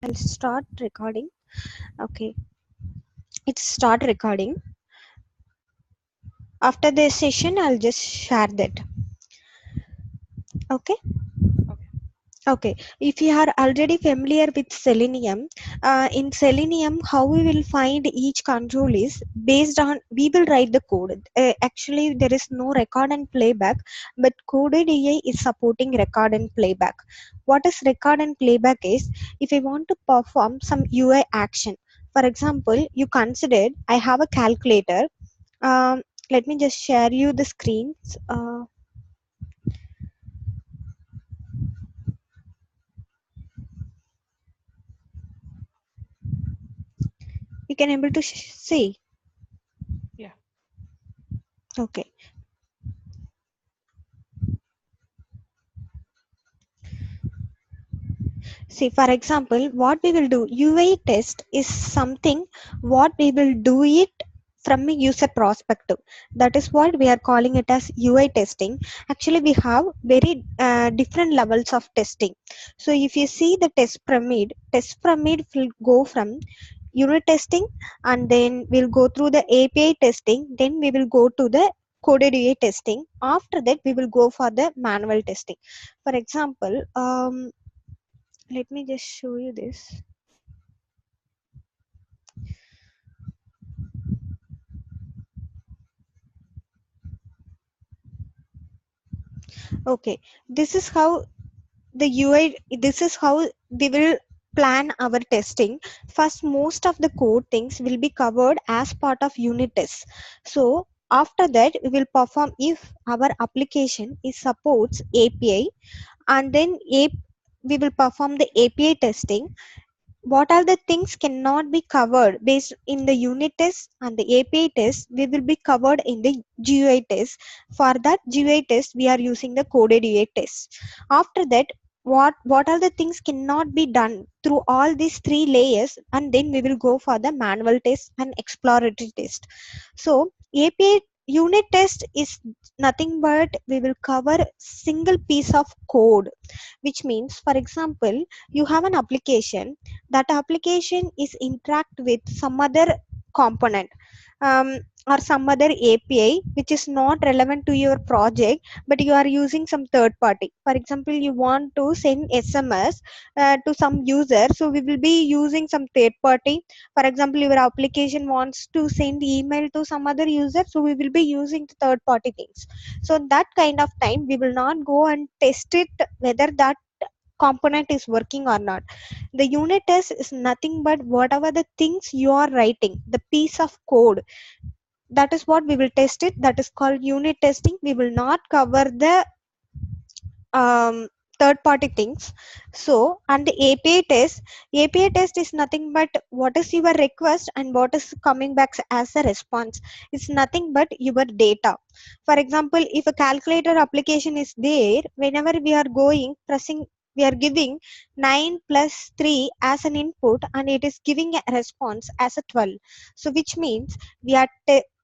I'll start recording. Okay, it's start recording. After this session, I'll just share that. Okay. Okay. Okay. If you are already familiar with Selenium, in Selenium, how we will find each control is based on we will write the code. Actually, there is no record and playback, but CodedUI is supporting record and playback. What is record and playback is if I want to perform some UI action. For example, you considered I have a calculator. Let me just share you the screens. You can able to see. Yeah. Okay. See, for example, what we will do, UI test is something what we will do it from a user perspective. That is what we are calling it as UI testing. Actually, we have very different levels of testing. So, if you see the test pyramid will go from unit testing, and then we'll go through the API testing, then we will go to the coded UI testing. After that, we will go for the manual testing. For example, let me just show you this. Okay, this is how the UI, this is how we will plan our testing. First, most of the code things will be covered as part of unit tests. So after that, we will perform if our application is supports API, and then we will perform the API testing. What are the things cannot be covered based in the unit test and the API test, we will be covered in the GUI test. For that GUI test, we are using the coded UI test. After that, what are the things cannot be done through all these three layers, and then we will go for the manual test and exploratory test. So API unit test is nothing but we will cover single piece of code, which means, for example, you have an application. That application is interact with some other component, or some other API which is not relevant to your project, but you are using some third party. For example, you want to send SMS to some user, so we will be using some third party. For example, your application wants to send email to some other user, so we will be using the third party things. So that kind of time we will not go and test it whether that component is working or not. The unit test is nothing but whatever the things you are writing, the piece of code, that is what we will test it. That is called unit testing. We will not cover the third party things. So, and the API test is nothing but what is your request and what is coming back as a response. It's nothing but your data. For example, if a calculator application is there, whenever we are going pressing, we are giving 9 plus 3 as an input, and it is giving a response as a 12. So which means we are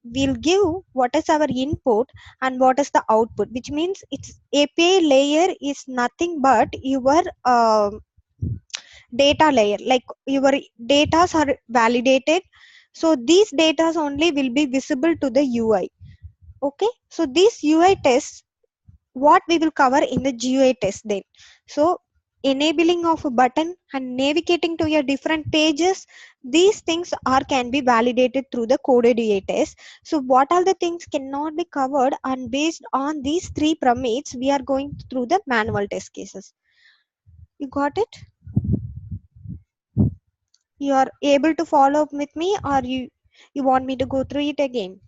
we'll give what is our input and what is the output, which means its API layer is nothing but your data layer. Like your data are validated, so these data only will be visible to the UI. Okay, so these UI tests what we will cover in the GUI test then. So enabling of a button and navigating to your different pages, these things are can be validated through the coded UI test. So what are the things cannot be covered, and based on these three parameters we are going through the manual test cases. You got it? You are able to follow up with me, or you want me to go through it again?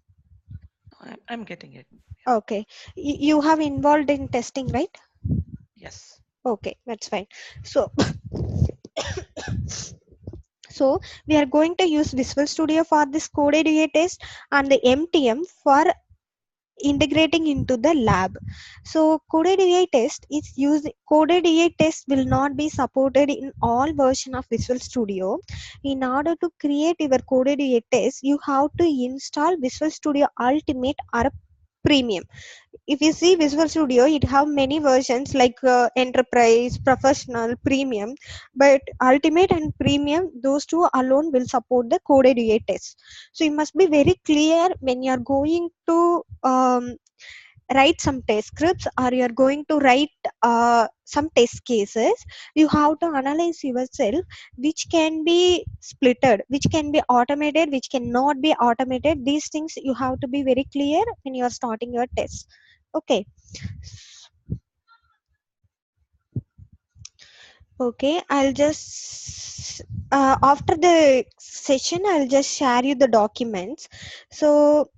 I'm getting it. Okay, you have involved in testing, right? Yes. Okay, that's fine. So so we are going to use Visual Studio for this coded UI test, and the MTM for integrating into the lab. So coded UI test is used. Coded UI test will not be supported in all version of Visual Studio. In order to create your coded UI test, you have to install Visual Studio Ultimate or Premium. If you see Visual Studio, it have many versions like Enterprise, Professional, Premium, but Ultimate and Premium, those two alone will support the coded UI test. So you must be very clear when you are going to write some test scripts, or you're going to write some test cases. You have to analyze yourself which can be splitted, which can be automated, which cannot be automated. These things you have to be very clear when you are starting your test. Okay. Okay, I'll just after the session I'll just share you the documents. So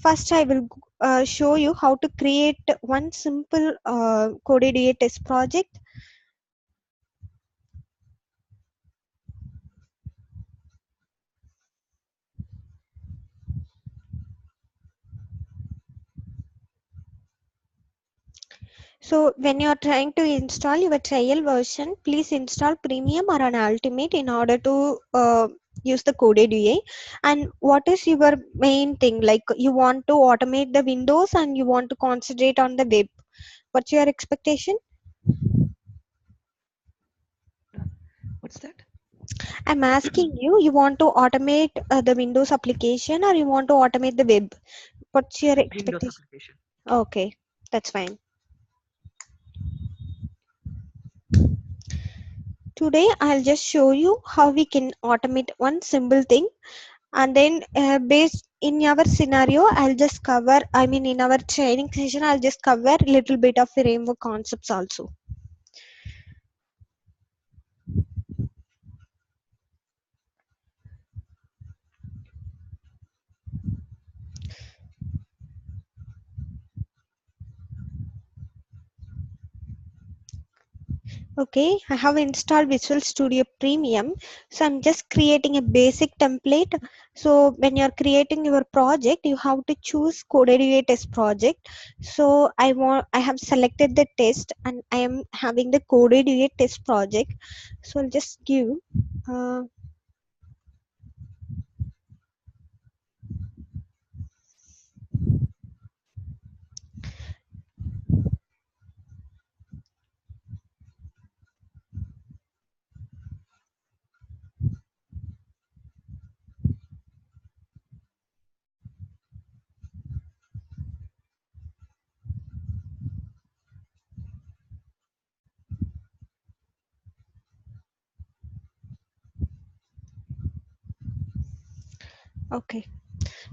first, I will show you how to create one simple CodedUI test project. So when you are trying to install your trial version, please install Premium or an Ultimate in order to use the CodedUI. And what is your main thing? Like you want to automate the Windows and you want to concentrate on the web. What's your expectation? What's that? I'm asking you, you want to automate the Windows application or you want to automate the web? What's your Windows expectation? application. Okay, that's fine. Today, I'll just show you how we can automate one simple thing, and then based in our scenario, I'll just cover, I mean, in our training session, I'll just cover a little bit of framework concepts also. Okay, I have installed Visual Studio Premium. So I'm just creating a basic template. So when you're creating your project, you have to choose CodedUI test project. So I have selected the test and I am having the CodedUI test project. So I'll just give, uh, okay.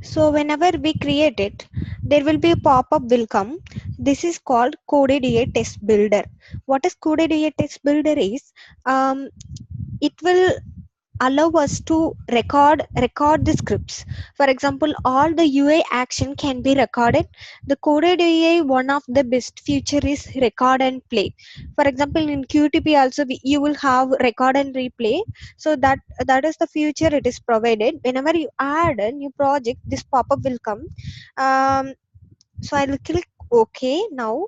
So whenever we create it, there will be a pop-up will come. This is called CodedUI test builder. What is CodedUI test builder is, it will allow us to record the scripts. For example, all the UI action can be recorded. The coded UI, one of the best feature is record and play. For example, in qtp also you will have record and replay. So that is the feature it is provided. Whenever you add a new project, this pop-up will come. So I'll click OK. Now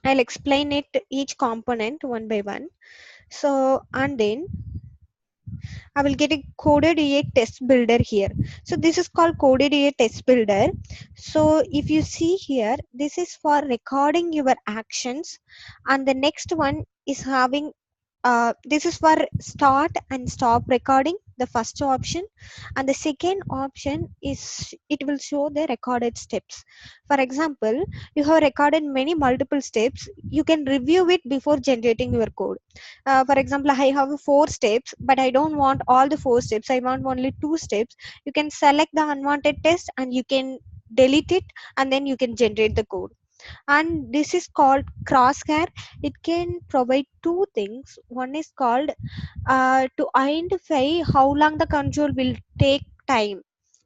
I'll explain it each component one by one. So and then I will get a CodedUI test builder here. So this is called CodedUI test builder. So if you see here, this is for recording your actions, and the next one is having this is for start and stop recording, the first option, and the second option is it will show the recorded steps. For example, you have recorded many multiple steps, you can review it before generating your code. For example, I have four steps, but I don't want all the four steps, I want only two steps. You can select the unwanted test and you can delete it, and then you can generate the code. And this is called crosshair. It can provide two things. One is called to identify how long the control will take time.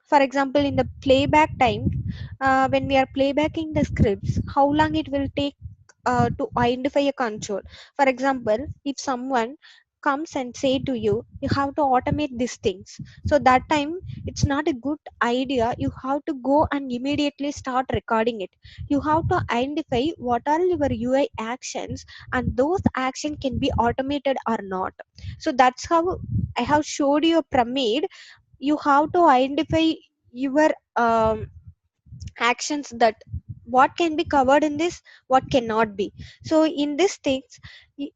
For example, in the playback time, when we are playbacking the scripts, how long it will take to identify a control. For example, if someone comes and say to you, you have to automate these things, so that time it's not a good idea. You have to go and immediately start recording it. You have to identify what are your UI actions, and those actions can be automated or not. So that's how I have showed you a pyramid. You have to identify your actions that what can be covered in this, what cannot be. So in these things, y-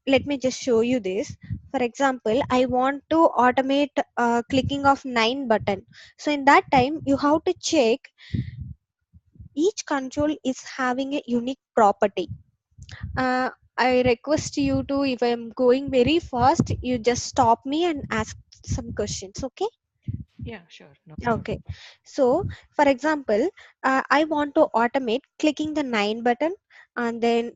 let me just show you this. For example, I want to automate clicking of 9 button. So in that time you have to check each control is having a unique property. uh, I request you to, if I'm going very fast, you just stop me and ask some questions, okay? Yeah, sure, no problem. Okay. So for example, I want to automate clicking the 9 button, and then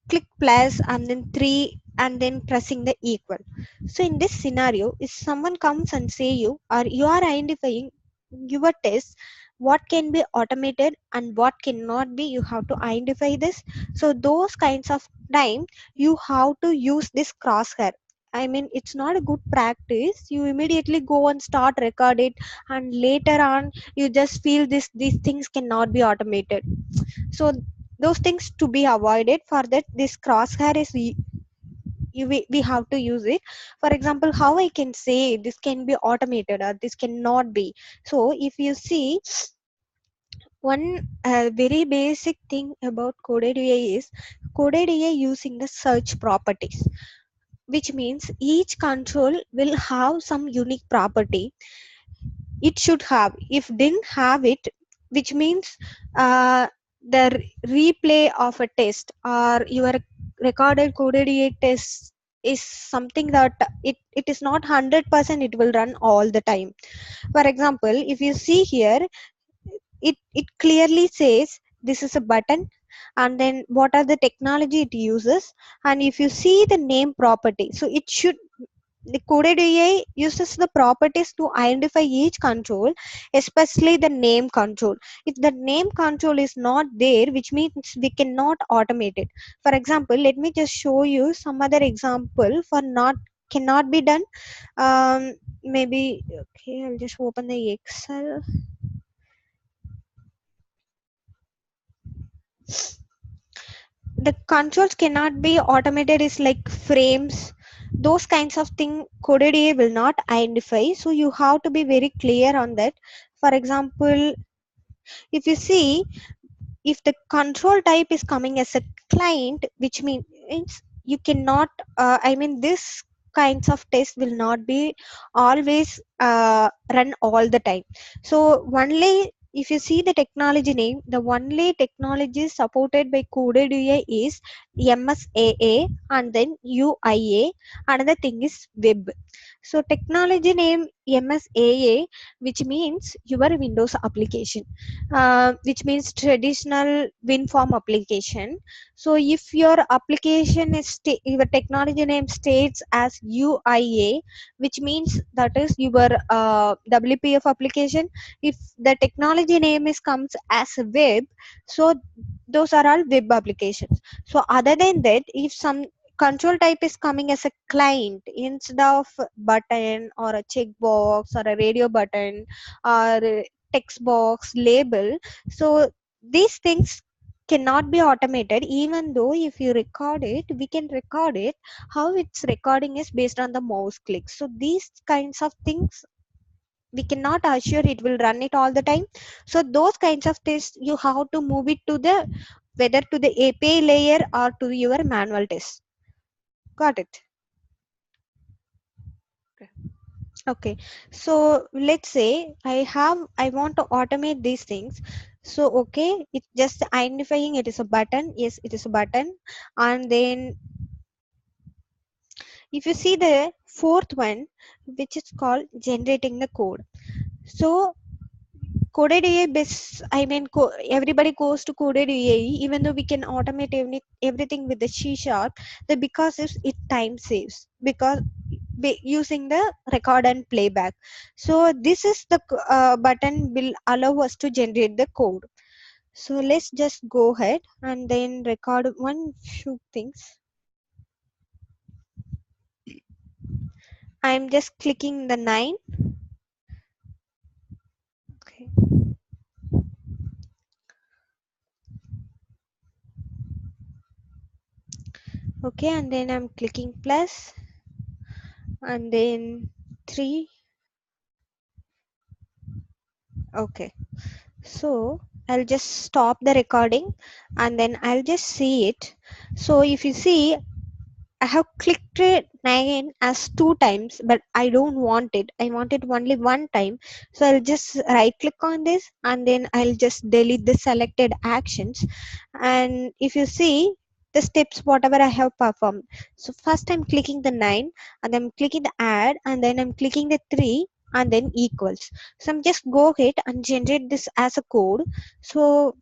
click plus and then 3 and then pressing the equal. So in this scenario, if someone comes and say you, or you are identifying your test, what can be automated and what cannot be, you have to identify this. So those kinds of time you have to use this crosshair. I mean, it's not a good practice. You immediately go and start record it, and later on you just feel this these things cannot be automated. So those things to be avoided. For that, this crosshair is we have to use it. For example, how I can say this can be automated or this cannot be. So if you see, one very basic thing about CodedUI is CodedUI using the search properties, which means each control will have some unique property. It should have. If didn't have it, which means the replay of a test or your recorded coded EA test is something that it is not 100% it will run all the time. For example, if you see here, it clearly says this is a button, and then what are the technology it uses. And if you see the name property, so it should, the coded AI uses the properties to identify each control, especially the name control. If the name control is not there, which means we cannot automate it. For example, let me just show you some other example for not cannot be done. Maybe okay, I'll just open the Excel. The controls cannot be automated is like frames, those kinds of thing coded AI will not identify. So you have to be very clear on that. For example, if you see, if the control type is coming as a client, which means you cannot I mean this kinds of tests will not be always run all the time. So only if you see the technology name, the only technology supported by coded UI is MSAA and then UIA. Another thing is web. So technology name MSAA, which means your Windows application, which means traditional WinForm application. So if your application is your technology name states as UIA, which means that is your WPF application. If the technology name is comes as a web, so those are all web applications. So other than that, if some control type is coming as a client instead of button or a checkbox or a radio button or a text box label, so these things cannot be automated. Even though if you record it, we can record it, how it's recording is based on the mouse click. So these kinds of things we cannot assure it will run it all the time. So those kinds of tests you have to move it to the, whether to the API layer or to your manual test. Got it? Okay. Okay. So let's say I want to automate these things. So okay, it's just identifying it is a button. Yes, it is a button. And then if you see the fourth one, which is called generating the code. So coded AI best, I mean everybody goes to coded AI, even though we can automate everything with the C sharp. The because is it time saves, because using the record and playback. So this is the button will allow us to generate the code. So let's just go ahead and then record one few things. I'm just clicking the 9. Okay. Okay, and then I'm clicking plus and then 3. Okay. So I'll just stop the recording and then I'll just see it. So if you see, I have clicked it 9 as 2 times, but I don't want it. I want it only one time. So I'll just right click on this and then I'll just delete the selected actions. And if you see the steps, whatever I have performed. So first I'm clicking the 9 and I'm clicking the add and then I'm clicking the 3 and then equals. So I'm just go ahead and generate this as a code. So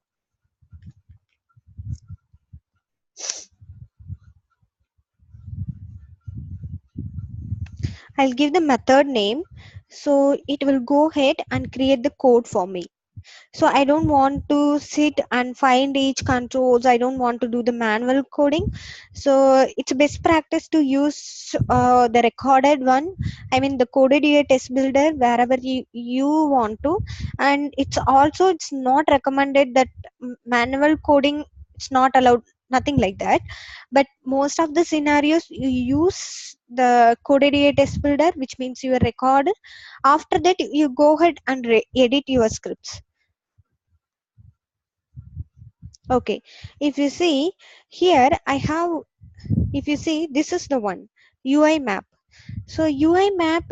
I'll give the method name. So it will go ahead and create the code for me. So I don't want to sit and find each controls. I don't want to do the manual coding. So it's best practice to use the recorded one. I mean the CodedUI test builder wherever you want to. And it's also, it's not recommended that manual coding, it's not allowed, nothing like that. But most of the scenarios you use the CodedUI test builder, which means you record. After that you go ahead and edit your scripts. Okay, if you see here, I have, if you see, this is the one UI map. So UI map,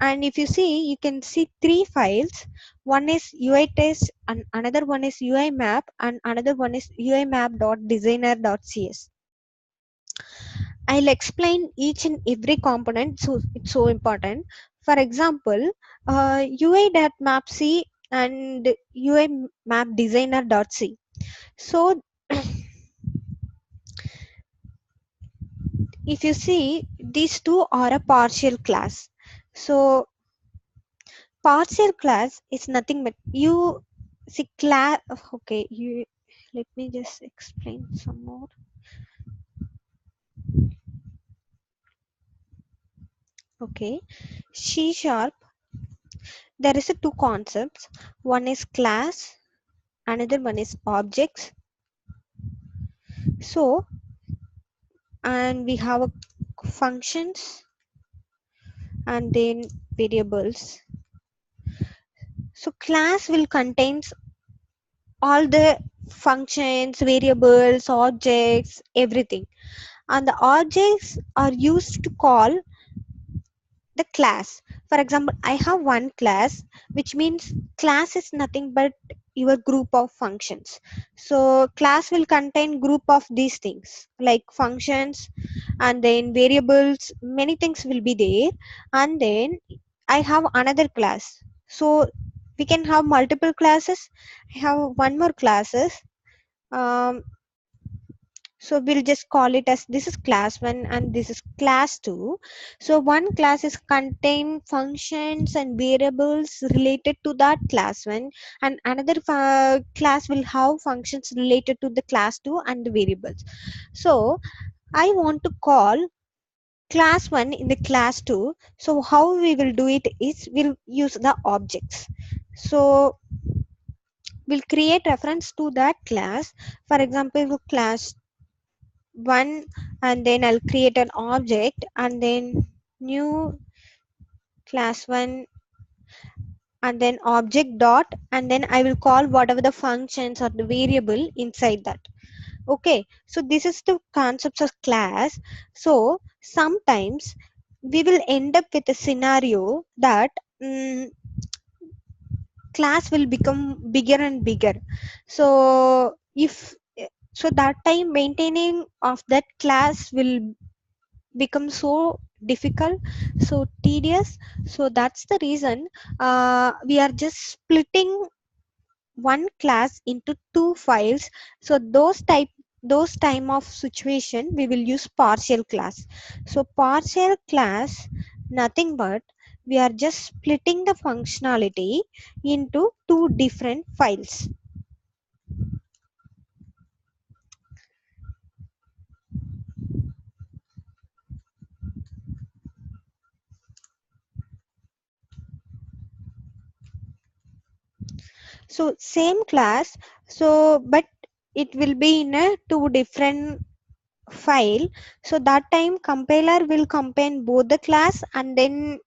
and if you see, you can see three files. One is UI test, and another one is UI map, and another one is UI map.designer.cs. I'll explain each and every component, so it's so important. For example, UI.mapc and UI map designer.c. So if you see, these two are a partial class. So partial class is nothing but you see class. Okay, you, let me just explain some more. Okay, C sharp, there is a two concepts. One is class, another one is objects. So, and we have a functions and then variables. So class will contain all the functions, variables, objects, everything. And the objects are used to call the class. For example, I have one class, which means class is nothing but your group of functions. So class will contain group of these things like functions and then variables, many things will be there. And then I have another class. So we can have multiple classes. I have one more classes. Um, so we'll just call it as this is class 1 and this is class 2. So one class is contain functions and variables related to that class 1, and another class will have functions related to the class 2 and the variables. So I want to call class 1 in the class 2. So how we will do it is we'll use the objects. So we'll create reference to that class. For example, class 1, and then I'll create an object and then new class 1 and then object dot, and then I will call whatever the functions or the variable inside that. Okay, so this is the concepts of class. So sometimes we will end up with a scenario that class will become bigger and bigger. So if, so that time maintaining of that class will become so difficult, so tedious. So that's the reason we are just splitting one class into two files. So those time of situation we will use partial class. So partial class, nothing but we are just splitting the functionality into two different files. So same class, so but it will be in a two different file. So that time compiler will combine both the class and then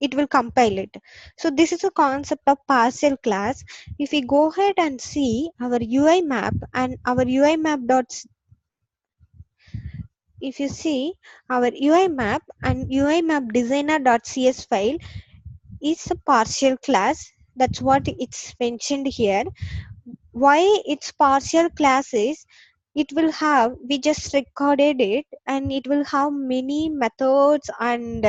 it will compile it. So this is a concept of partial class. If we go ahead and see our UI map and our UI map dots, if you see our UI map and UI map designer.cs file is a partial class. That's what it's mentioned here. Why it's partial class is it will have, we just recorded it and it will have many methods and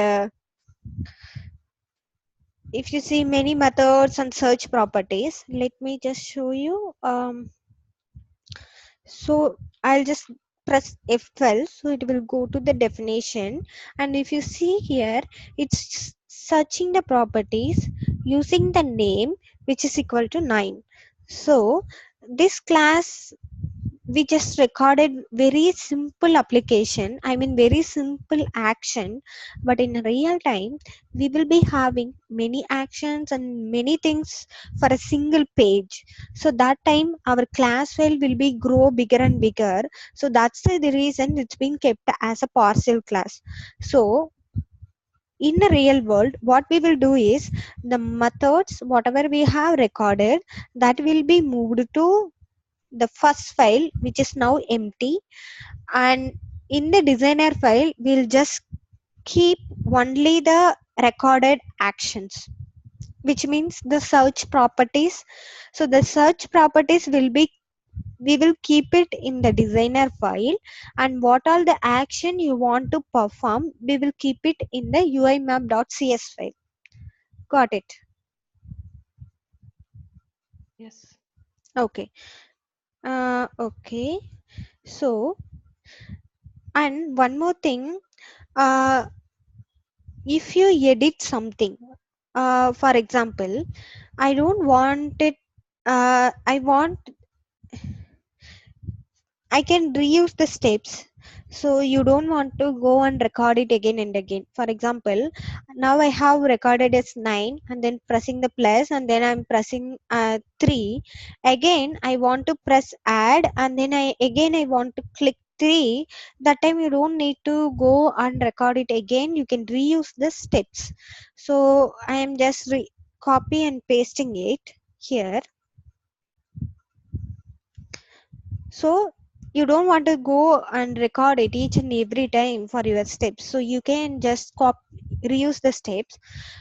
if you see many methods and search properties. Let me just show you. So I'll just press F12, so it will go to the definition, and if you see here, it's searching the properties using the name which is equal to 9. So this class, we just recorded very simple application, I mean very simple action, but in real time we will be having many actions and many things for a single page. So that time our class file will be grow bigger and bigger. So that's the reason it's been kept as a partial class. So in the real world what we will do is the methods whatever we have recorded, that will be moved to the first file which is now empty, and in the designer file we'll just keep only the recorded actions, which means the search properties. So the search properties will be, we will keep it in the designer file, and what all the action you want to perform we will keep it in the uimap.cs file. Got it? Yes. Okay. Okay, so and one more thing, uh, if you edit something, for example, I don't want it, I want, I can reuse the steps. So you don't want to go and record it again and again. For example, now I have recorded as 9 and then pressing the plus and then I'm pressing 3. Again I want to press add and then I want to click 3. That time you don't need to go and record it again, you can reuse the steps. So I am just copy and pasting it here. So you don't want to go and record it each and every time for your steps, so you can just reuse the steps.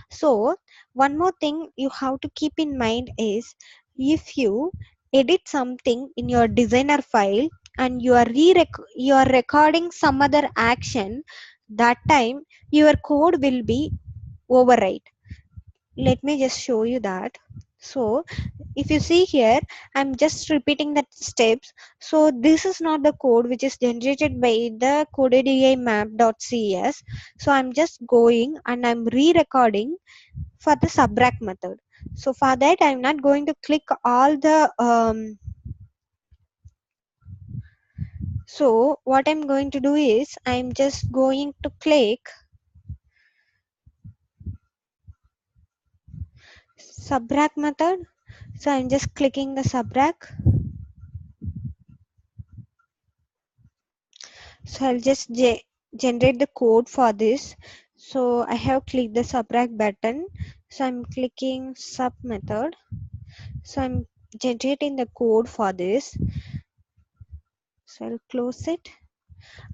So one more thing you have to keep in mind is, if you edit something in your designer file and you are recording some other action, that time your code will be overwrite. Let me just show you that. So if you see here, I'm just repeating the steps. So this is not the code which is generated by the CodedUI map.cs. So I'm just going and I'm re-recording for the subrack method. So for that I'm not going to click all the so what I'm going to do is I'm just going to click subrack method. So I'm just clicking the subrack. So I'll just generate the code for this. So I have clicked the subrack button. So I'm clicking sub method. So I'm generating the code for this. So I'll close it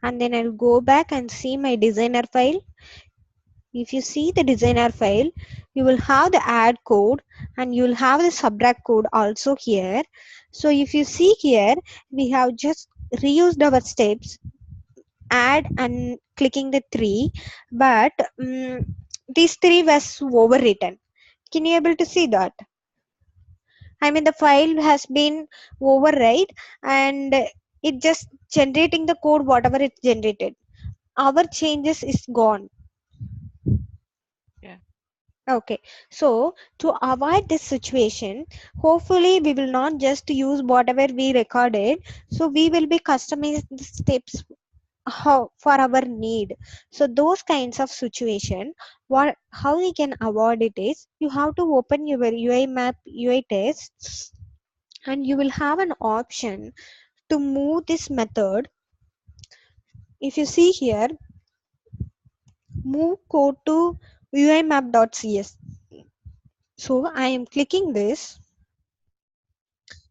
and then I'll go back and see my designer file. If you see the designer file, you will have the add code and you will have the subrack code also here. So if you see here, we have just reused our steps, add and clicking the 3, but these 3 was overwritten. Can you able to see that? I mean the file has been overwrite and it just generating the code whatever it generated. Our changes is gone. Yeah. Okay, so to avoid this situation, hopefully we will not just use whatever we recorded, so we will be customizing the steps how for our need. So those kinds of situation, what how we can avoid it is, you have to open your UI map UI test and you will have an option to move this method. If you see here, move code to uimap.cs. So I am clicking this.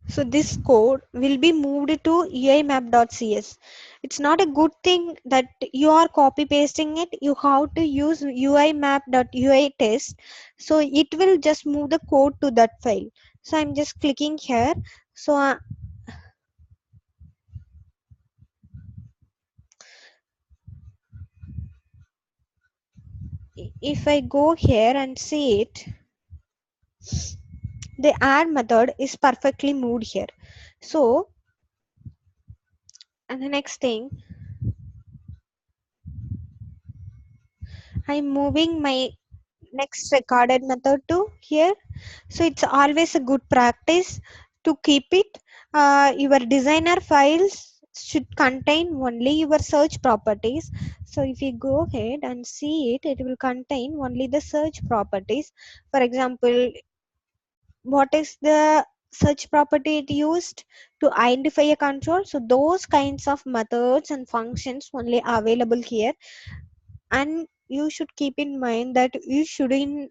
So this code will be moved to uimap.cs. It's not a good thing that you are copy pasting it. You have to use uimap.ui test. So it will just move the code to that file. So I'm just clicking here. So if I go here and see it, the add method is perfectly moved here. So, and the next thing, I'm moving my next recorded method to here. So it's always a good practice to keep it. Your designer files should contain only your search properties. So if you go ahead and see it, it will contain only the search properties. For example, what is the search property it used to identify a control? So those kinds of methods and functions only available here. And you should keep in mind that you shouldn't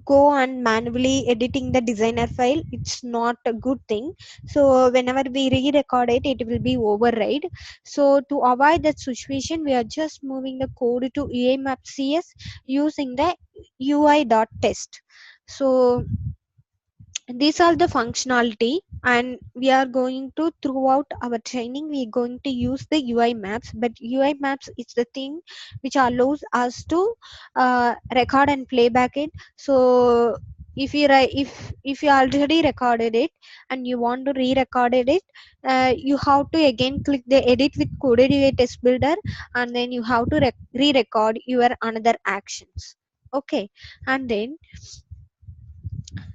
go on manually editing the designer file. It's not a good thing. So whenever we re-record it, it will be override. So to avoid that situation, we are just moving the code to uimap.cs using the ui.test. So these are the functionality, and we are going to throughout our training we are going to use the ui maps. But ui maps is the thing which allows us to record and playback it. So if you already recorded it and you want to re-record it, you have to again click the edit with CodedUI test builder, and then you have to re-record your another actions. Okay, and then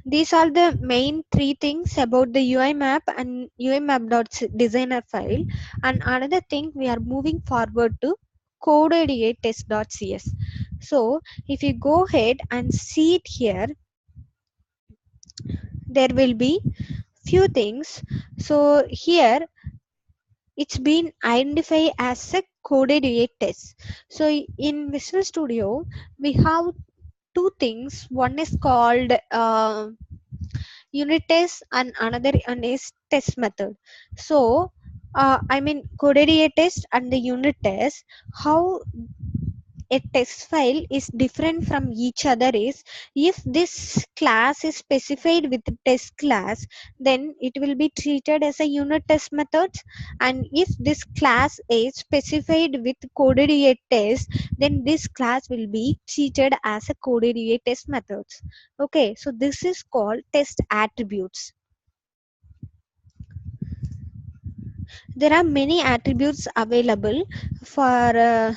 these are the main three things about the UI map and UI map.designer file. And another thing, we are moving forward to CodedUI test.cs. So if you go ahead and see it here, there will be few things. So here it's been identified as a CodedUI test. So in Visual Studio, we have two things. One is called unit test and another one is test method. So I mean CodedUI test and the unit test, how a test file is different from each other is, if this class is specified with the test class, then it will be treated as a unit test method. And if this class is specified with CodedUI test, then this class will be treated as a CodedUI test methods. Okay, so this is called test attributes. There are many attributes available for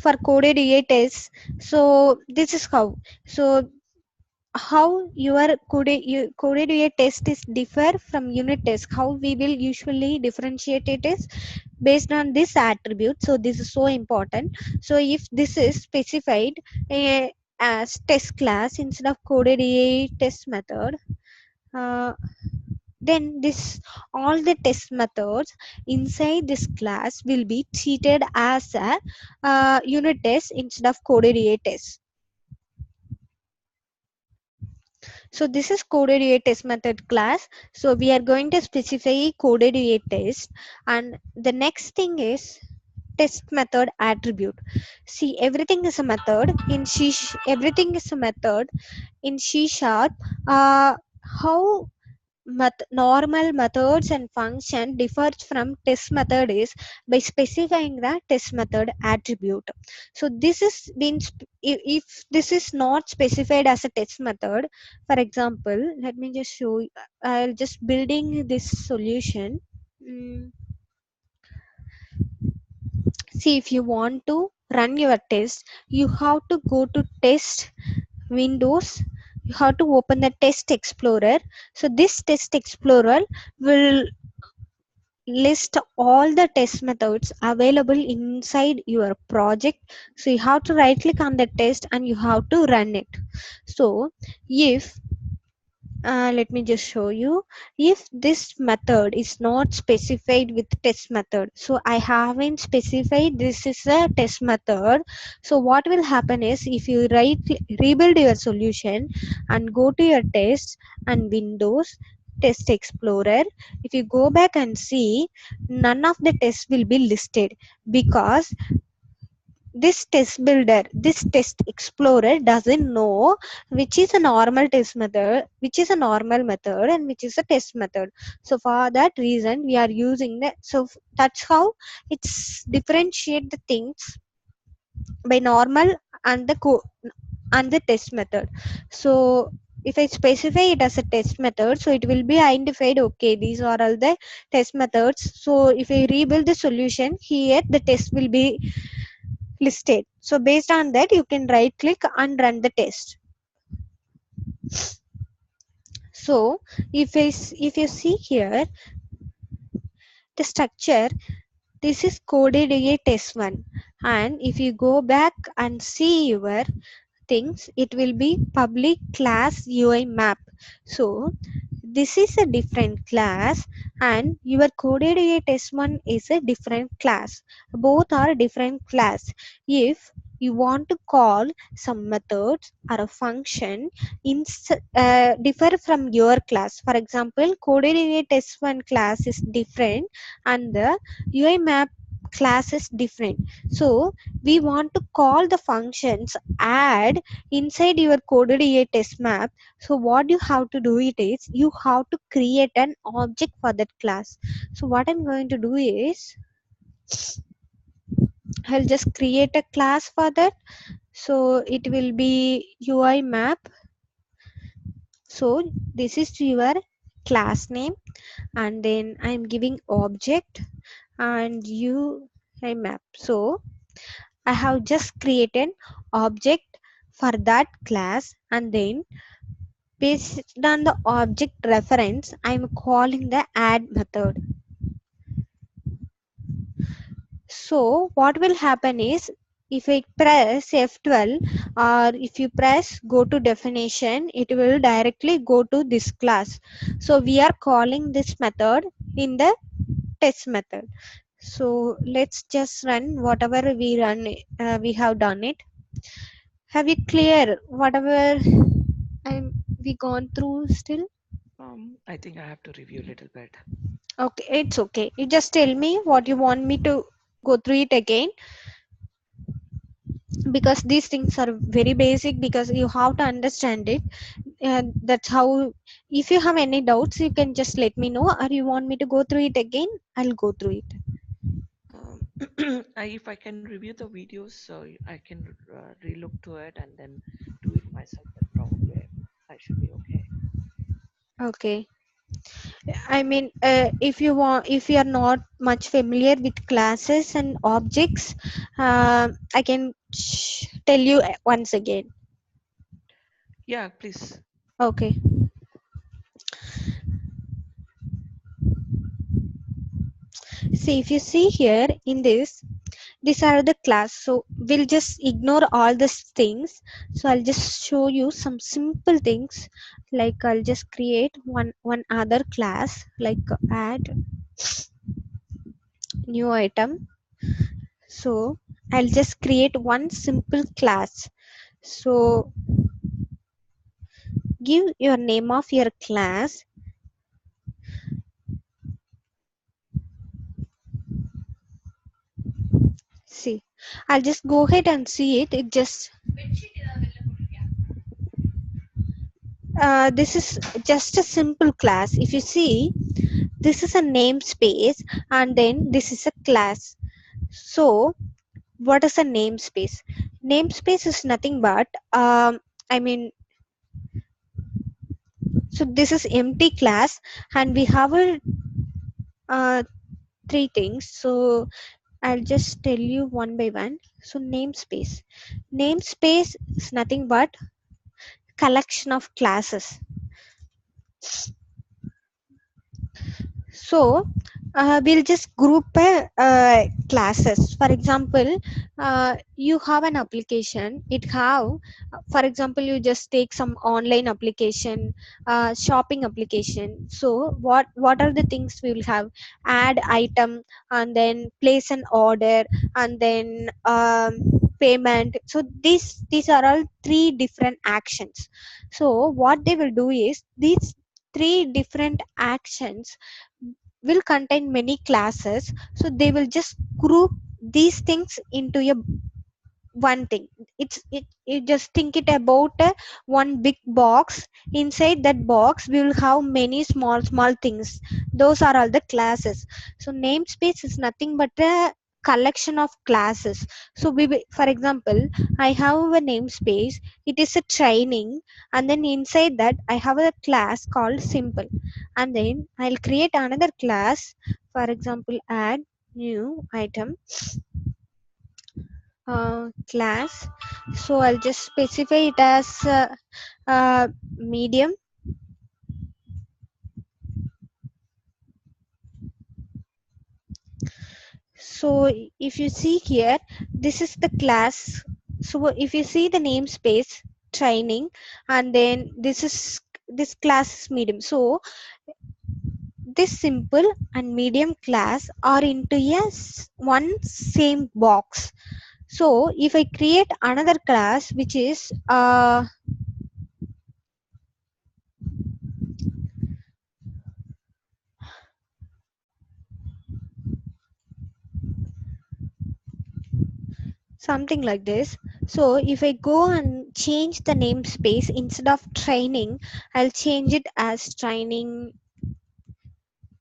CodedUI tests. So this is how. So how your CodedUI test is differ from unit test, how we will usually differentiate it is based on this attribute. So this is so important. So if this is specified as test class instead of CodedUI test method, uh, then this all the test methods inside this class will be treated as a unit test instead of CodedUI test. So this is CodedUI test method class. So we are going to specify CodedUI test, and the next thing is test method attribute. See, everything is a method in everything is a method in C sharp. How normal methods and function differs from test method is by specifying the test method attribute. So this is been if this is not specified as a test method, for example, let me just show you. I'll just building this solution. Mm, See, if you want to run your test, you have to go to test windows. You have to open the test explorer. So this test explorer will list all the test methods available inside your project. So you have to right click on the test and you have to run it. So if Let me just show you. If this method is not specified with test method, so I haven't specified this is a test method. So what will happen is, if you rebuild your solution and go to your test and Windows test explorer, if you go back and see, none of the tests will be listed, because this test explorer doesn't know which is a normal test method, which is a normal method, and which is a test method. So for that reason we are using that. So that's how it's differentiate the things by normal and and the test method. So if I specify it as a test method, so it will be identified, okay, these are all the test methods. So if I rebuild the solution here, the test will be listed. So based on that, you can right click and run the test. So if you see here the structure, this is CodedUI test 1, and if you go back and see your things, it will be public class UI map. So this is a different class, and your CodedUI test 1 is a different class. Both are different class. If you want to call some methods or a function differ from your class, for example, CodedUI test 1 class is different and the UI map class is different. So we want to call the functions add inside your CodedUI test map. So what you have to do it is, you have to create an object for that class. So what I'm going to do is, I'll just create a class for that. So it will be UI map. So this is your class name, and then I'm giving object and UI map. So I have just created object for that class, and then based on the object reference, I'm calling the add method. So what will happen is, if I press F12 or if you press go to definition, it will directly go to this class. So we are calling this method in the test method. So let's just run whatever we have done it. Have you clear whatever we gone through still? I think I have to review a little bit. Okay, it's okay. You just tell me what you want me to go through it again, because these things are very basic, because you have to understand it. That's how. If you have any doubts, you can just let me know, or you want me to go through it again, I'll go through it. Um, if I can review the videos, so I can relook to it and then do it myself, then probably I should be okay. Okay. I mean, if you are not much familiar with classes and objects, I can tell you once again. Yeah, please. Okay. See, if you see here in this, these are the class. So we'll just ignore all these things. So I'll just show you some simple things. Like I'll just create one other class, like add new item. So I'll just create one simple class. So give your name of your class. See, I'll just go ahead and see it. It just this is just a simple class. If you see, this is a namespace, and then this is a class. So what is a namespace? Namespace is nothing but I mean, so this is empty class, and we have a uh, three things. So I'll just tell you one by one. So namespace is nothing but collection of classes. So We'll just group classes. For example, you have an application. It have, for example, you just take some online application, shopping application. So what are the things we will have? Add item, and then place an order, and then payment. So these are all three different actions. So what they will do is these three different actions will contain many classes, so they will just group these things into a one thing. You just think it about one big box. Inside that box we will have many small things. Those are all the classes. So namespace is nothing but a collection of classes. So for example, I have a namespace. It is a training, and then inside that I have a class called simple, and then I'll create another class. For example, add new item, class. So I'll just specify it as medium. So if you see here, this is the class. So if you see the namespace training, and then this class is medium. So this simple and medium class are into one same box. So if I create another class which is something like this. So if I go and change the namespace, instead of training, I'll change it as training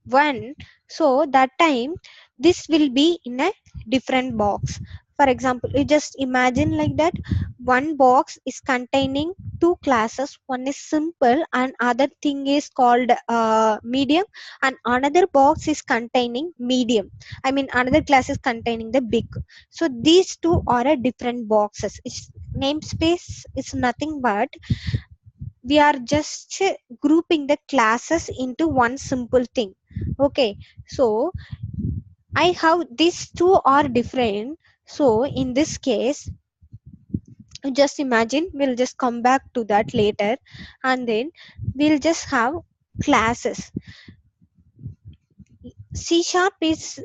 1. So that time this will be in a different box. For example, you just imagine like that, one box is containing two classes. One is simple and other thing is called medium, and another box is containing medium. I mean another class is containing the big. So these two are a different boxes. Namespace is nothing but we are just grouping the classes into one simple thing. Okay, so I have these two are different. So in this case, just imagine, we'll just come back to that later, and then we'll just have classes. C sharp is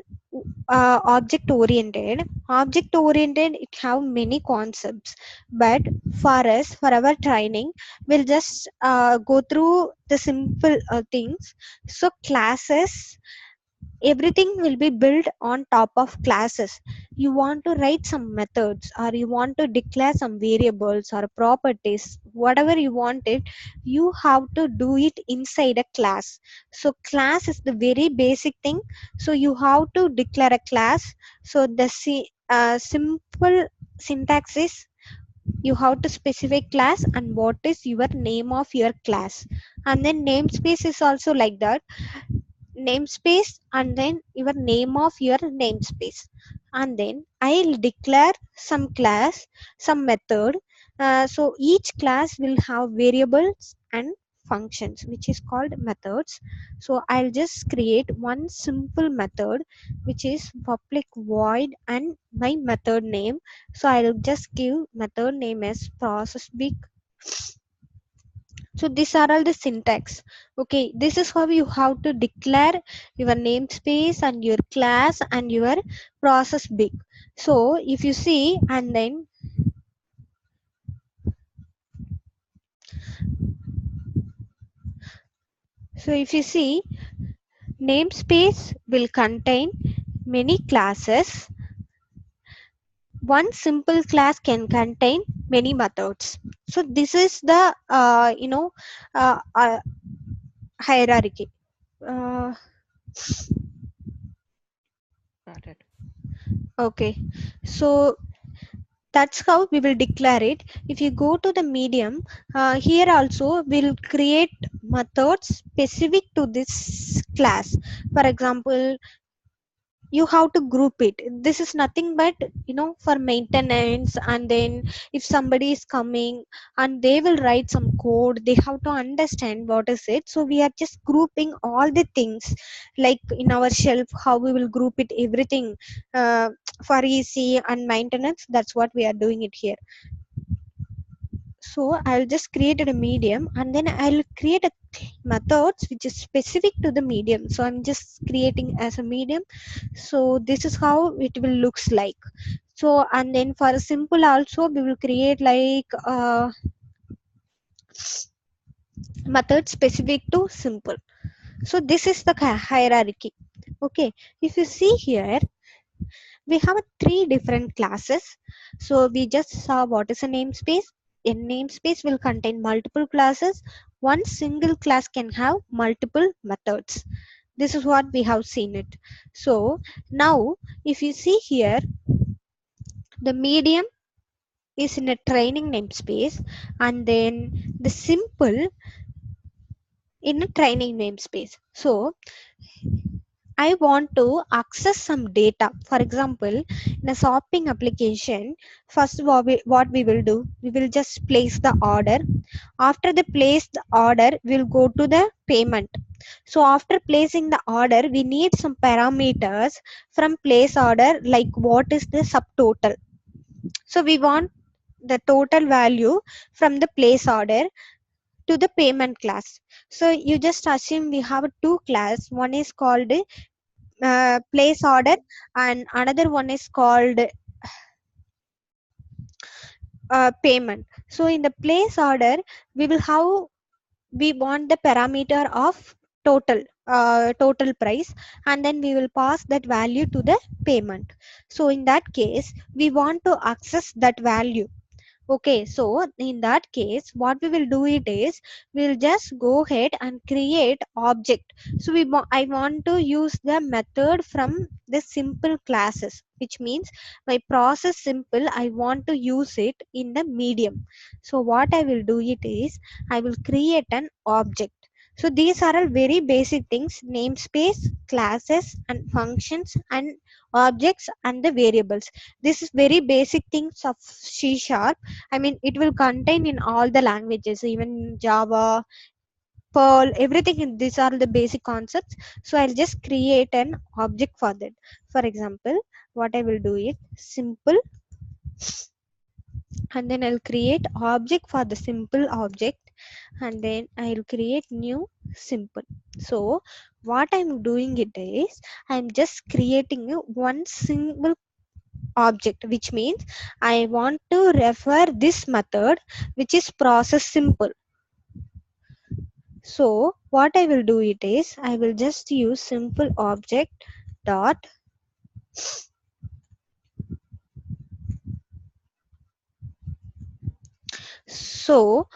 object oriented. Object oriented, it have many concepts, but for us, for our training, we'll just go through the simple things. So classes, everything will be built on top of classes. You want to write some methods, or you want to declare some variables or properties, whatever you want it, you have to do it inside a class. So class is the very basic thing. So you have to declare a class. So the simple syntax is, you have to specify class and what is your name of your class. And then namespace is also like that, namespace and then your name of your namespace, and then I'll declare some class, some method. So each class will have variables and functions which is called methods. So I'll just create one simple method which is public void and my method name. So I'll just give method name as process big. So these are all the syntax. Okay, this is how you have to declare your namespace and your class and your process big. So if you see, and then so if you see, namespace will contain many classes. One simple class can contain many methods. So this is the hierarchy. Uh, Got it. okay, so that's how we will declare it. If you go to the medium, here also we'll create methods specific to this class. For example, you have to group it. This is nothing but, for maintenance. And then if somebody is coming and they will write some code, they have to understand what is it. So we are just grouping all the things, like in our shelf, how we will group it, everything, uh, for easy and maintenance. That's what we are doing it here. So I'll just create a medium, and then I'll create a methods which is specific to the medium. So I'm just creating as a medium. So this is how it will looks like. So and then for a simple also, we will create like method specific to simple. So this is the hierarchy. Okay, if you see here, we have three different classes. So we just saw what is a namespace. A namespace will contain multiple classes. One single class can have multiple methods. This is what we have seen it. So now if you see here, the medium is in a training namespace, and then the simple in a training namespace. So I want to access some data. For example, in a shopping application, first what we will do, we will just place the order. After the place the order, we'll go to the payment. So after placing the order, we need some parameters from place order, like what is the subtotal. So we want the total value from the place order to the payment class. So you just assume we have two class. One is called place order, and another one is called payment. So in the place order, we will have, we want the parameter of total price, and then we will pass that value to the payment. So in that case, we want to access that value. Okay, so in that case, what we will do it is, we'll just go ahead and create object. So I want to use the method from the simple classes, which means my process simple, I want to use it in the medium. So what I will do it is, I will create an object. So these are all very basic things: namespace, classes and functions, and objects and the variables. This is very basic things of C sharp. I mean, it will contain in all the languages, even Java, Perl, everything. These are the basic concepts. So I'll just create an object for that. For example, what I will do is simple, and then I'll create object for the simple object, and then I'll create new simple. So what I'm doing it is, I'm just creating one single object, which means I want to refer this method, which is process simple. So what I will do it is, I will just use simple object dot. So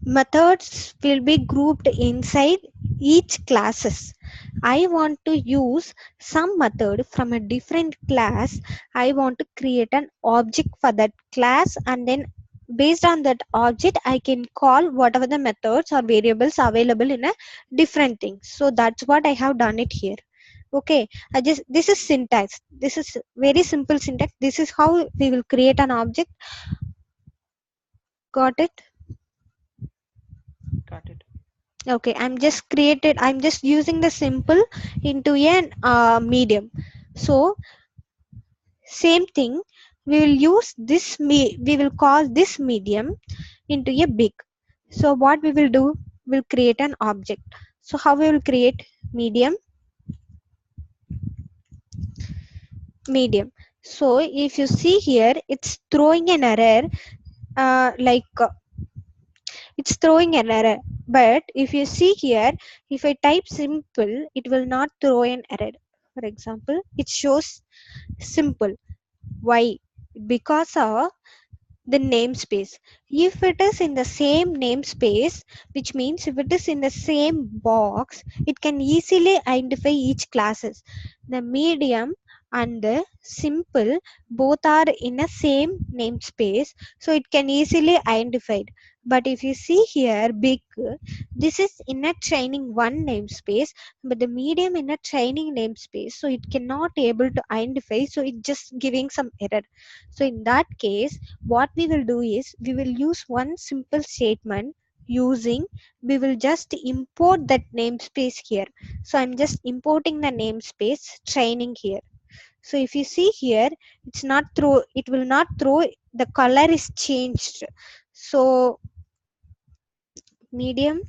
methods will be grouped inside each classes. I want to use some method from a different class. I want to create an object for that class, and then based on that object, I can call whatever the methods or variables available in a different thing. So that's what I have done it here. Okay, this is syntax. This is very simple syntax. This is how we will create an object. Got it? Got it. Okay, I'm just using the simple into an medium. So same thing, we will use this we will call this medium into a big. So what we will do, we'll create an object. So how we will create medium. So if you see here, it's throwing an error, it's throwing an error. But if you see here, if I type simple, it will not throw an error. For example, it shows simple. Why? Because of the namespace. If it is in the same namespace, which means if it is in the same box, it can easily identify each classes. The medium and the simple both are in a same namespace, so it can easily identify. But if you see here big, this is in a training one namespace, but the medium in a training namespace, so it cannot able to identify, so it just giving some error. So in that case, what we will do is we will use one simple statement using, we will just import that namespace here. So I'm just importing the namespace training here. So if you see here, it's not throw, it will not throw, the color is changed. So medium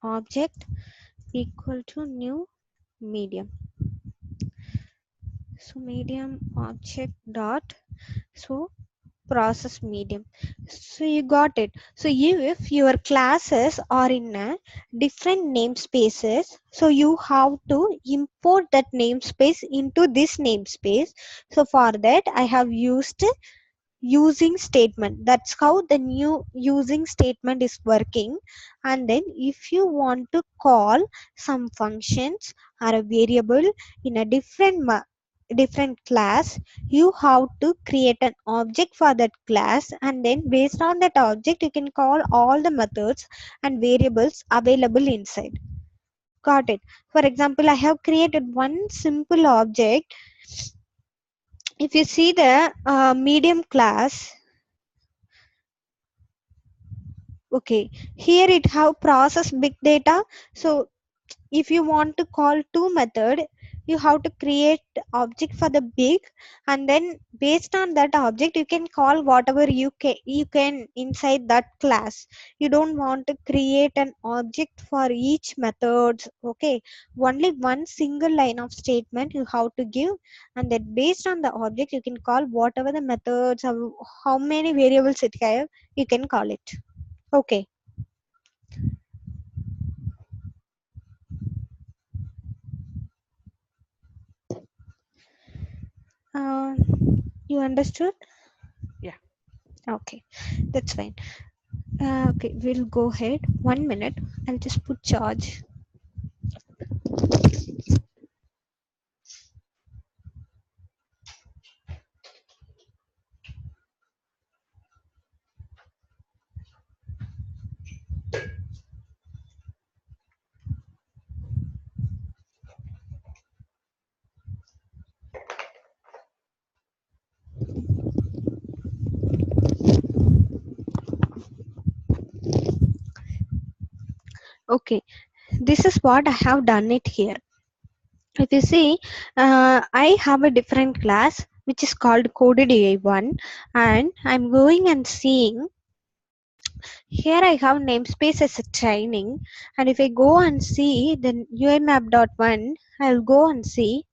object equal to new medium. So medium object dot, so process medium. So you got it. So if your classes are in a different namespaces, so you have to import that namespace into this namespace. So for that I have used using statement. That's how the new using statement is working. And then if you want to call some functions or a variable in a different class, you have to create an object for that class, and then based on that object you can call all the methods and variables available inside. Got it? For example, I have created one simple object. If you see the medium class, okay, here it have process big data. So if you want to call two method, you have to create object for the big, and then based on that object you can call whatever you can inside that class. You don't want to create an object for each methods. Okay, only one single line of statement you have to give, and then based on the object you can call whatever the methods or how many variables it have, you can call it. Okay. uh, you understood? Yeah. Okay, that's fine. Okay, we'll go ahead. 1 minute. I'll just put charge. Okay, this is what I have done it here. If you see, I have a different class which is called CodedUI 1, and I'm going and seeing here I have namespace as a training, and if I go and see the UIMap.1, I'll go and see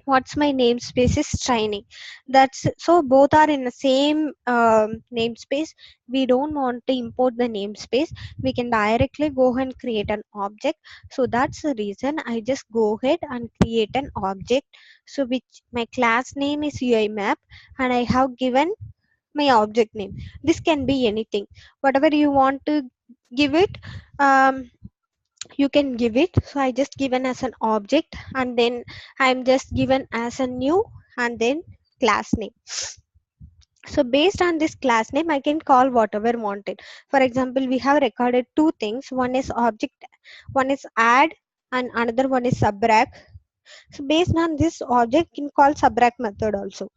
what's my namespace is training. That's so both are in the same namespace. We don't want to import the namespace, we can directly go and create an object. So that's the reason I just go ahead and create an object, so which my class name is UIMap, and I have given my object name. This can be anything, whatever you want to give it. um, you can give it. So I just given as an object, and then I'm just given as a new, and then class name. So based on this class name I can call whatever wanted. For example, we have recorded two things, one is object, one is add, and another one is subtract. So based on this object you can call subtract method also.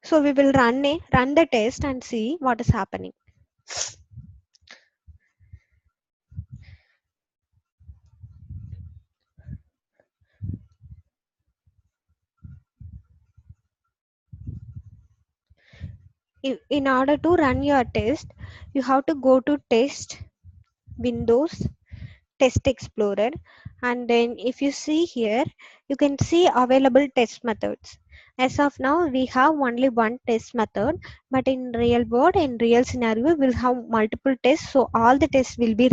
So we will run the test and see what is happening. In order to run your test, you have to go to test, Windows, test explorer, and then if you see here you can see available test methods. As of now we have only one test method, but in real world, in real scenario, we'll have multiple tests, so all the tests will be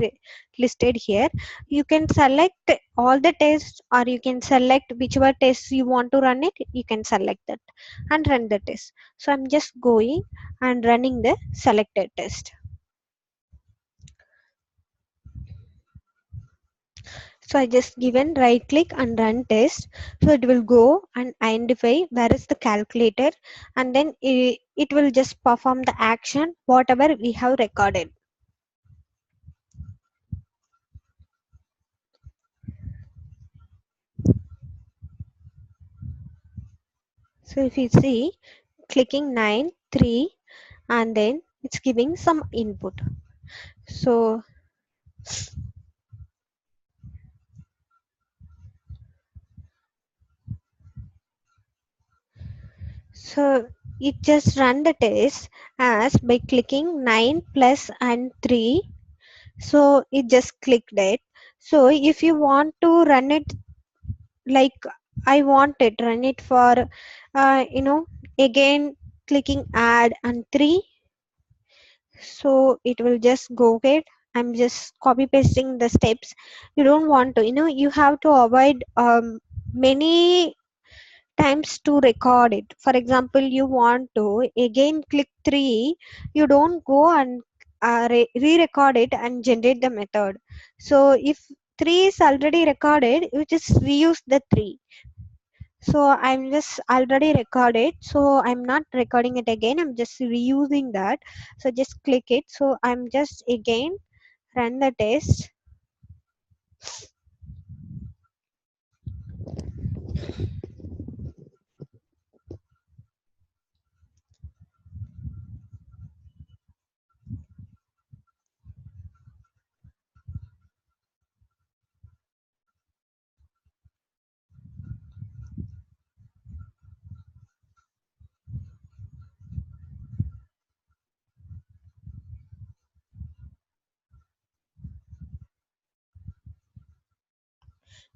listed here. You can select all the tests, or you can select whichever tests you want to run it, you can select that and run the test. So I'm just going and running the selected test. So I just given right click and run test. So it will go and identify where is the calculator, and then it will just perform the action whatever we have recorded. So if you see, clicking 9 3, and then it's giving some input. So so it just run the test as by clicking 9 plus and 3. So it just clicked it. So if you want to run it, like I want it run it for again clicking add and 3, so it will just go ahead. I'm just copy pasting the steps. You don't want to, you have to avoid many times to record it. For example, you want to again click 3, you don't go and re-record it and generate the method. So if 3 is already recorded, you just reuse the 3. So I'm just already recorded, so I'm not recording it again, I'm just reusing that. So just click it. So I'm just again run the test.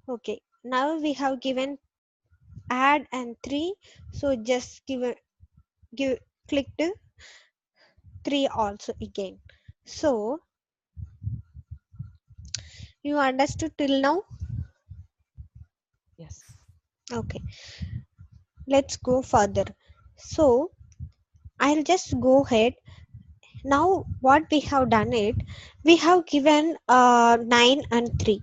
Okay, now we have given add and 3, so just give click to 3 also again. So you understood till now? Yes. Okay, let's go further. So I'll just go ahead. Now what we have done it, we have given 9 and 3,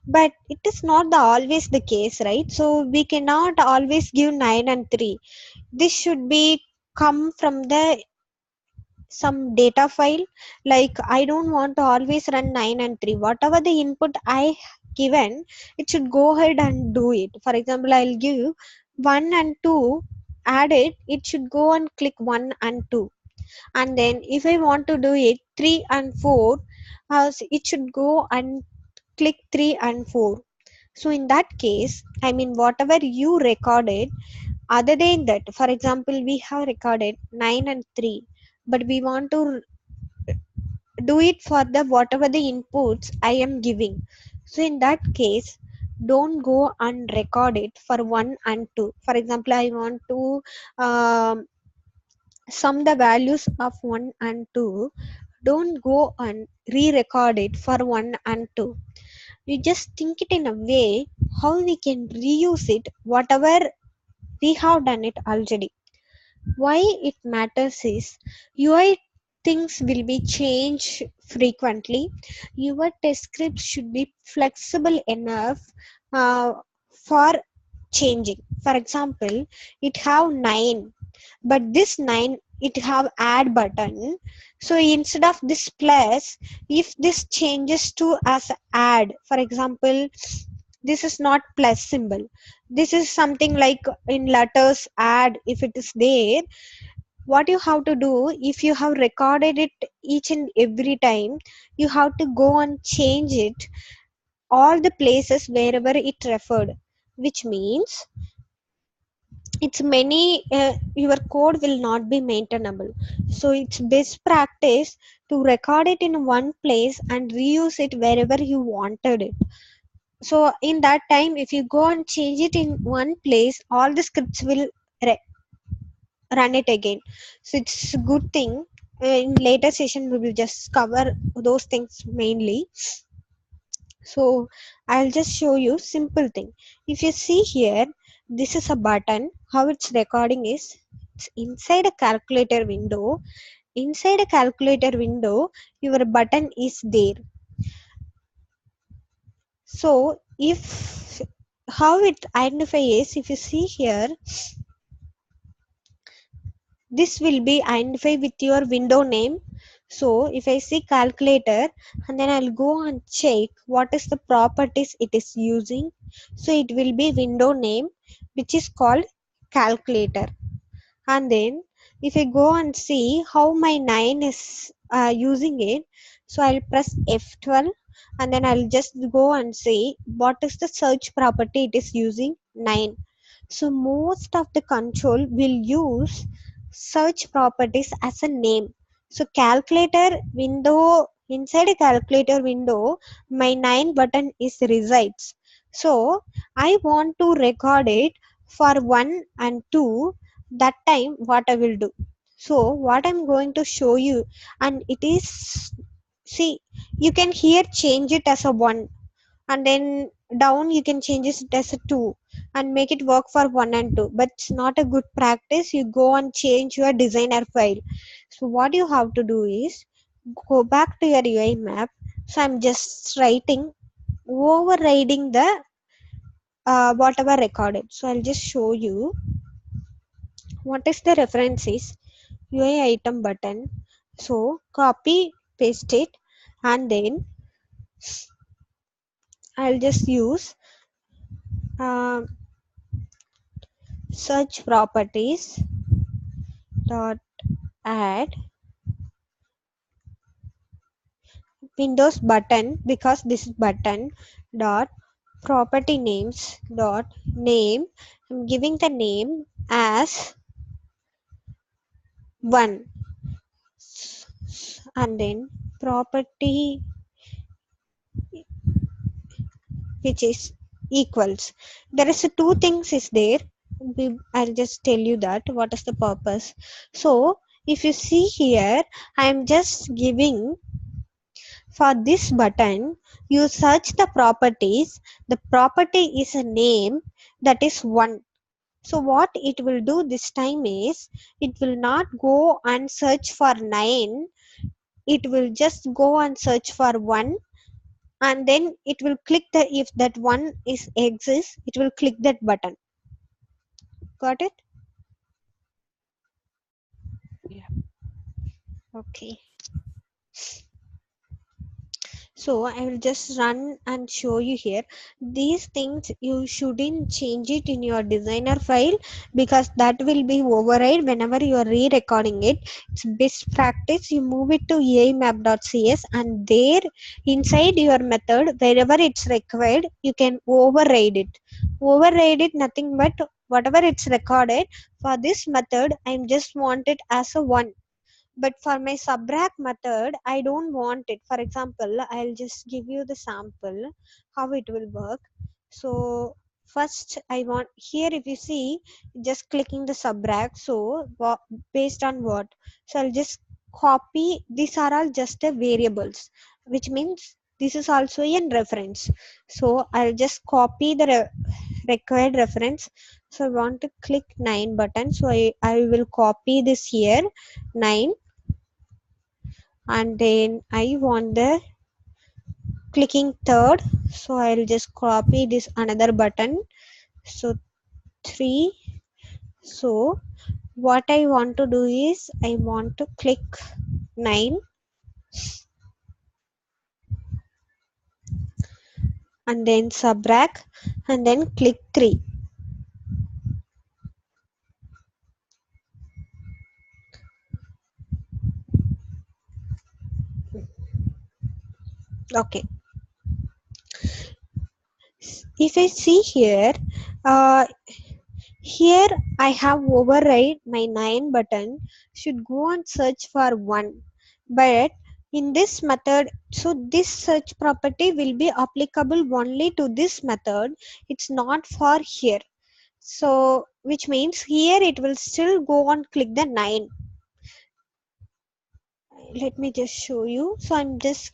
but it is not always the case, right? So we cannot always give 9 and 3. This should be come from the some data file. Like I don't want to always run 9 and 3, whatever the input I given, it should go ahead and do it. For example, I'll give 1 and 2, add it, it should go and click 1 and 2. And then if I want to do it 3 and 4, it should go and click 3 and 4. So in that case, I mean whatever you recorded, other than that, for example, we have recorded 9 and 3, but we want to do it for the whatever the inputs I am giving. So in that case, don't go and record it for 1 and 2. For example, I want to um, sum the values of 1 and 2. Don't go and re-record it for 1 and 2. You just think it in a way how we can reuse it whatever we have done it already. Why it matters is UI things will be changed frequently. Your test script should be flexible enough uh, for changing. For example, it have 9, but this 9 it have add button. So instead of this plus, if this changes to as add, for example, this is not plus symbol, this is something like in letters add. If it is there, what you have to do, if you have recorded it each and every time, you have to go and change it all the places wherever it referred, which means it's many your code will not be maintainable. So it's best practice to record it in one place and reuse it wherever you wanted it. So in that time, if you go and change it in one place, all the scripts will re- run it again. So it's a good thing. In later session we will just cover those things mainly. So I'll just show you simple thing. If you see here, this is a button. How it's recording is, it's inside a calculator window. Inside a calculator window, your button is there. So if how it identifies, if you see here, this will be identified with your window name. So if I see calculator, and then I'll go and check what is the properties it is using. So it will be window name, which is called calculator. And then if I go and see how my 9 is using it, so I'll press F12, and then I'll just go and see what is the search property it is using, 9. So most of the control will use search properties as a name. So calculator window, inside a calculator window, my 9 button is resides. So I want to record it for 1 and 2. That time what I will do, so what I'm going to show you, and it is, see, you can here change it as a 1, and then down you can change it as a 2 and make it work for 1 and 2, but it's not a good practice. You go and change your designer file. So what you have to do is go back to your UI map. So I'm just writing, overriding the whatever recorded. So I'll just show you what is the reference is UI item button. So copy paste it, and then I'll just use uh, search properties dot add Windows button, because this is button, dot property names dot name. I'm giving the name as 1, and then property which is equals. There is a two things is there. I'll just tell you that what is the purpose. So if you see here, I'm just giving, for this button, you search the properties. The property is a name, that is 1. So what it will do this time is, it will not go and search for 9. It will just go and search for 1, and then it will click the, if that 1 is exists, it will click that button. Got it? Yeah. Okay. So I will just run and show you here. These things you shouldn't change it in your designer file, because that will be override whenever you are re-recording it. It's best practice you move it to aimap.cs, and there inside your method, wherever it's required, you can override it. Override it nothing but whatever it's recorded. For this method, I'm just want it as a 1, but for my subtract method I don't want it. For example, I'll just give you the sample how it will work. So first I want here, if you see, just clicking the subtract. So based on what, so I'll just copy, these are all just the variables, which means this is also in reference. So I'll just copy the required reference. So I want to click 9 button, so I will copy this here, 9, and then I want the clicking third. So I'll just copy this another button, so 3. So what I want to do is, I want to click 9, and then subtract, and then click 3. Okay, if I see here, uh, here I have override my 9 button should go and search for 1, but in this method, so this search property will be applicable only to this method. It's not for here. So which means here it will still go and click the 9. Let me just show you. So I'm just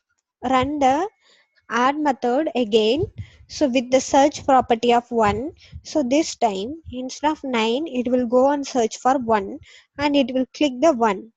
run the add method again, so with the search property of 1. So this time instead of 9, it will go and search for 1, and it will click the 1.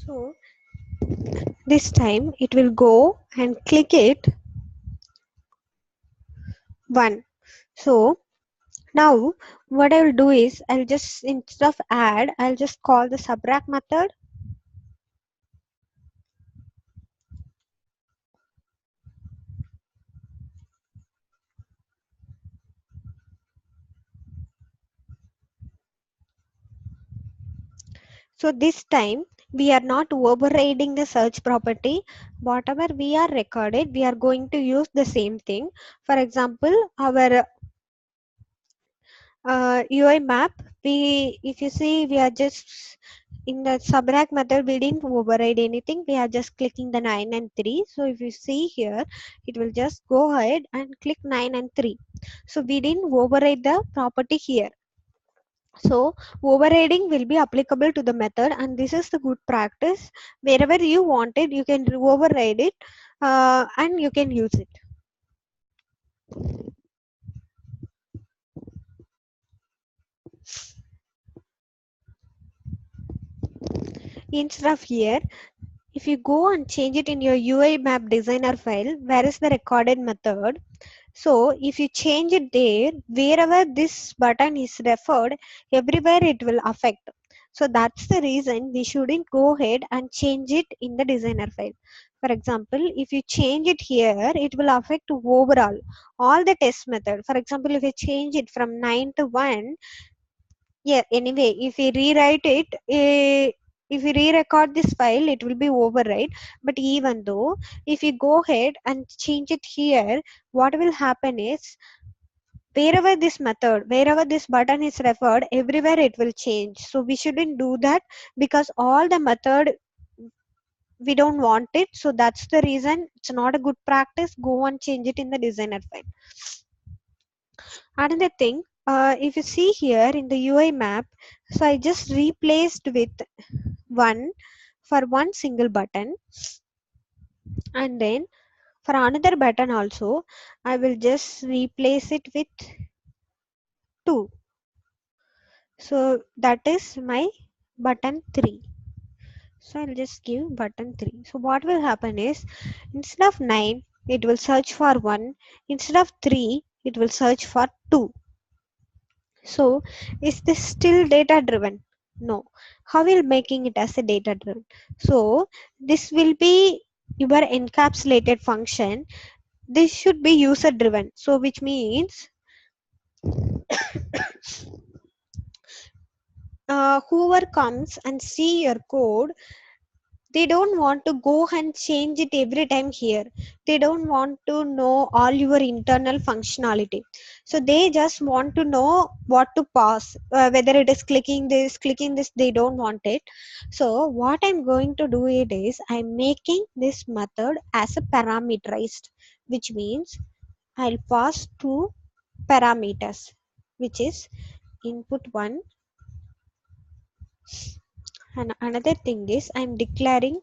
So this time it will go and click it 1. So now what I will do is I'll just, instead of add, I'll just call the subtract method. So this time we are not overriding the search property. Whatever we are recorded, we are going to use the same thing. For example, our UI map, we, if you see, we are just in the subtract method, we didn't override anything. We are just clicking the 9 and 3. So if you see here, it will just go ahead and click 9 and 3. So we didn't override the property here. So overriding will be applicable to the method, and this is the good practice. Wherever you want it, you can override it and you can use it. Instead of here, if you go and change it in your UI map designer file, where is the recorded method? So if you change it there, wherever this button is referred, everywhere it will affect. So that's the reason we shouldn't go ahead and change it in the designer file. For example, if you change it here, it will affect overall all the test method. For example, if you change it from 9 to 1, yeah, anyway, if we rewrite it, if we re-record this file, it will be override. But even though if you go ahead and change it here, what will happen is wherever this method, wherever this button is referred, everywhere it will change. So we shouldn't do that, because all the method we don't want it. So that's the reason it's not a good practice. Go and change it in the designer file. Another thing, if you see here in the UI map, so I just replaced with 1 for one single button, and then for another button also I will just replace it with 2. So that is my button 3. So I'll just give button 3. So what will happen is, instead of 9 it will search for 1, instead of 3 it will search for 2. So is this still data driven? No. How will making it as a data driven? So this will be your encapsulated function. This should be user driven. So which means whoever comes and see your code, they don't want to go and change it every time here. They don't want to know all your internal functionality. So they just want to know what to pass, whether it is clicking this, they don't want it. So what I'm going to do it is, I'm making this method as a parameterized, which means I'll pass two parameters, which is input 1, and another thing is I'm declaring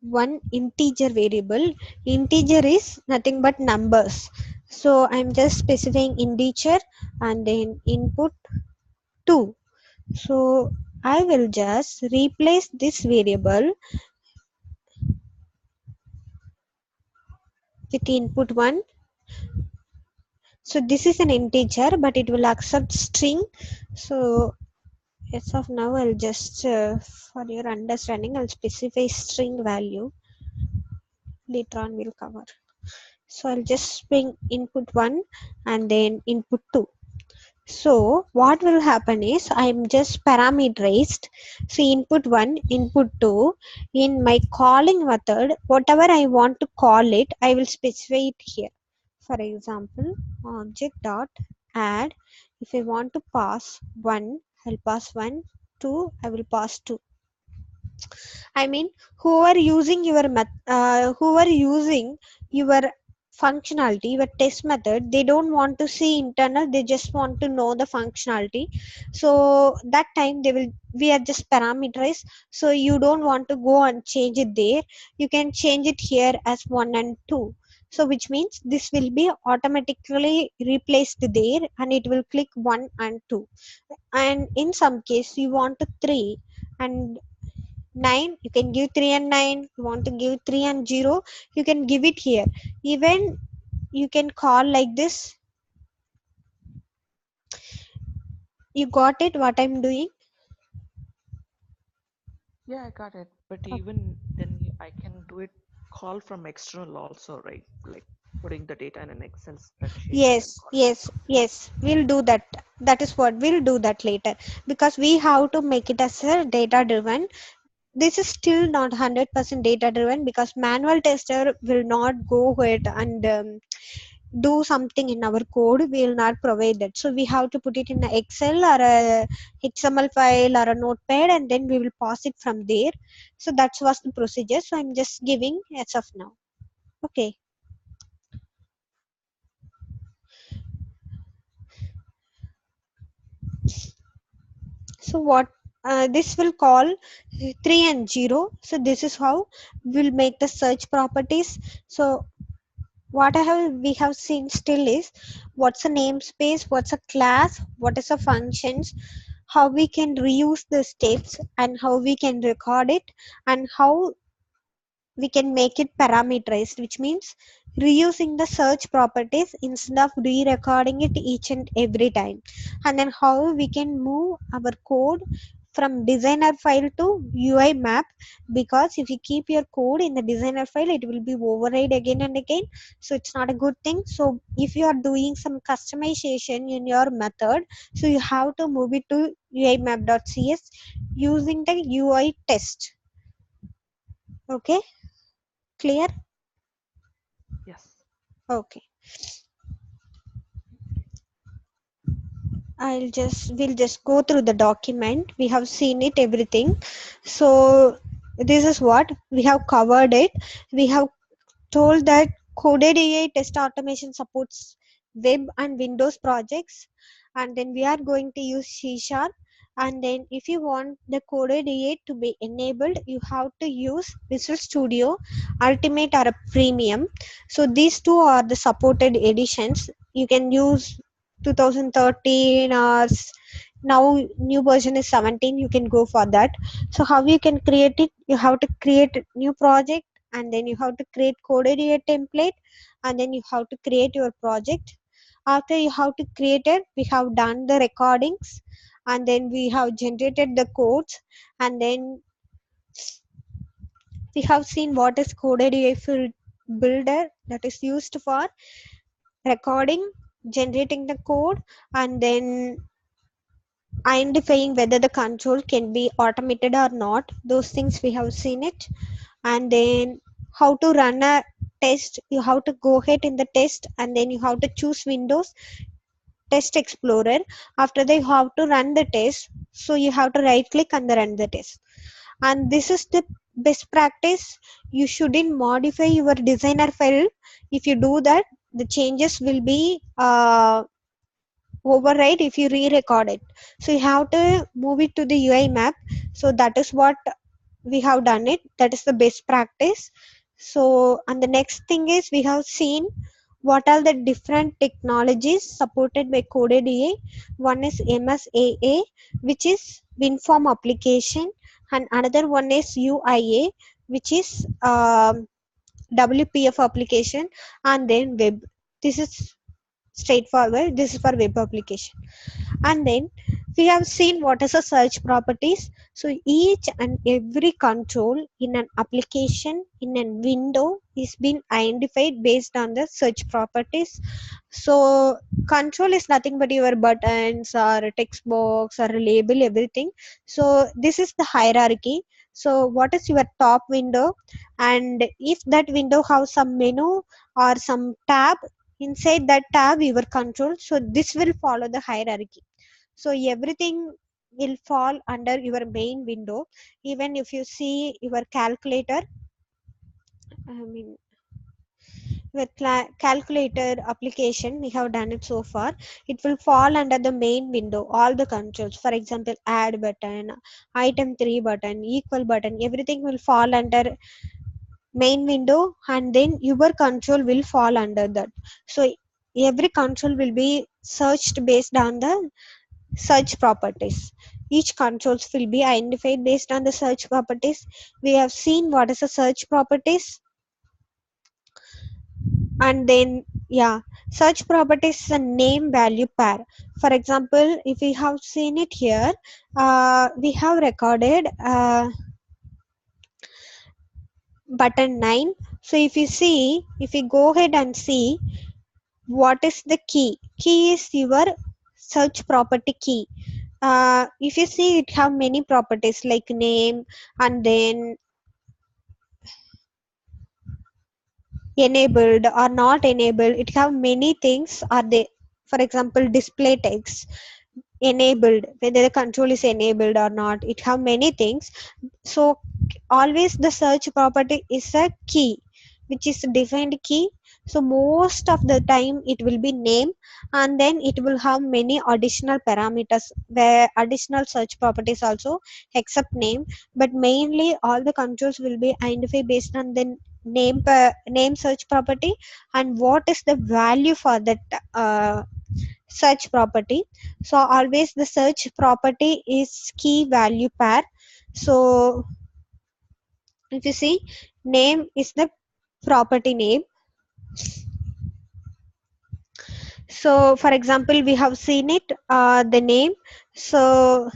one integer variable. Integer is nothing but numbers, so I'm just specifying integer and then input 2. So I will just replace this variable with input 1. So this is an integer, but it will accept string. So as of now, I'll just for your understanding, I'll specify string value. Later on we'll cover. So I'll just bring input 1 and then input 2. So what will happen is, I'm just parameterized. So input 1, input 2, in my calling method, whatever I want to call it, I will specify it here. For example, object dot add. If I want to pass 1, I'll pass 1, 2, I will pass 2. I mean, who are using your who are using your functionality, your test method, they don't want to see internal, they just want to know the functionality. So that time they will, we are just parameterized. So you don't want to go and change it there. You can change it here as 1 and 2. So which means this will be automatically replaced there, and it will click 1 and 2. And in some case you want to 3, and 9, you can give 3 and 9. You want to give 3 and 0, you can give it here. Even you can call like this. You got it what I'm doing? Yeah, I got it. But even then, I can do it call from external also, right? Like putting the data in an Excel spreadsheet and Yes, then calling. yes, yes, we'll do that. That is what we'll do that later, because we have to make it as a data driven. This is still not 100% data driven, because manual tester will not go ahead and do something in our code. We will not provide that, so we have to put it in a excel or a xml file or a notepad, and then we will pass it from there. So that was the procedure, so I'm just giving as of now. Okay. So what, this will call 3 and 0. So this is how we'll make the search properties. So what we have seen still is what's a namespace, what's a class, what is a functions, how we can reuse the steps, and how we can record it, and how we can make it parameterized, which means reusing the search properties instead of re-recording it each and every time. And then how we can move our code from designer file to UI map, because if you keep your code in the designer file, it will be override again and again, so it's not a good thing. So if you are doing some customization in your method, so you have to move it to UI map.cs using the UI test. Okay, clear? Yes. Okay, we'll just go through the document. We have seen it everything. So this is what we have covered it. We have told that CodedUI test automation supports web and Windows projects, and then we are going to use C Sharp. And then if you want the CodedUI to be enabled, you have to use Visual Studio Ultimate or a Premium. So these two are the supported editions. You can use 2013 or now new version is 17, you can go for that. So how you can create it, you have to create a new project, and then you have to create coded a template, and then you have to create your project. After you have to create it, we have done the recordings, and then we have generated the codes, and then we have seen what is coded a builder, that is used for recording, generating the code, and then identifying whether the control can be automated or not. Those things we have seen it. And then how to run a test, you have to go ahead in the test, and then you have to choose Windows Test Explorer. After that, you have to run the test, so you have to right click and run the test. And this is the best practice. You shouldn't modify your designer file. If you do that, the changes will be override if you re-record it. So you have to move it to the UI map. So that is what we have done it. That is the best practice. So, and the next thing is we have seen what are the different technologies supported by CodedUI. One is MSAA, which is WinForm application, and another one is UIA, which is WPF application, and then web. This is straightforward. This is for web application. And then we have seen what is a search properties. So each and every control in an application in a window is being identified based on the search properties. So control is nothing but your buttons or text box or label, everything. So this is the hierarchy. So what is your top window, and if that window has some menu or some tab, inside that tab your control, so this will follow the hierarchy. So everything will fall under your main window. Even if you see your calculator, I mean your calculator application, we have done it so far, it will fall under the main window, all the controls. For example, add button, item 3 button, equal button, everything will fall under main window, and then your control will fall under that. So every control will be searched based on the search properties. each controls will be identified based on the search properties. We have seen what is a search properties. And then yeah, search properties is a name value pair. For example, if we have seen it here, we have recorded button 9. So if you see, if you go ahead and see what is the key is your search property key. If you see, it have many properties like name, and then enabled or not enabled. It have many things are they. For example, display text enabled, whether the control is enabled or not, it have many things. So always the search property is a key, which is a defined key. So most of the time it will be name, and then it will have many additional parameters where additional search properties also, except name. But mainly all the controls will be identified based on the name search property, and what is the value for that search property. So always the search property is key value pair. So if you see, name is the property name. So for example, we have seen it, the name. So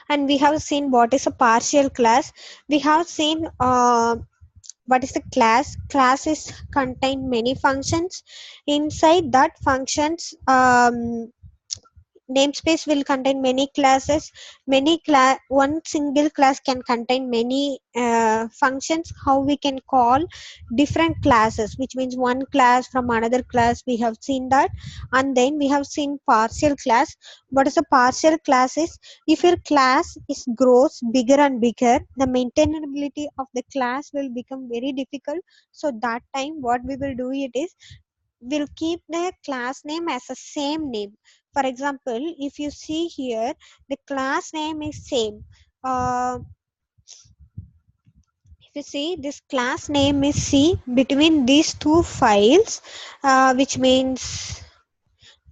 and we have seen what is a partial class. We have seen what is the class is contain many functions. Inside that functions, namespace will contain many classes. One single class can contain many functions. How we can call different classes, which means one class from another class, we have seen that. And then we have seen partial class. What is a partial class is, if your class is grows bigger and bigger, the maintainability of the class will become very difficult. So that time what we will do it is, we'll keep the class name as a same name. For example, if you see here, the class name is same. If you see, this class name is C between these two files, which means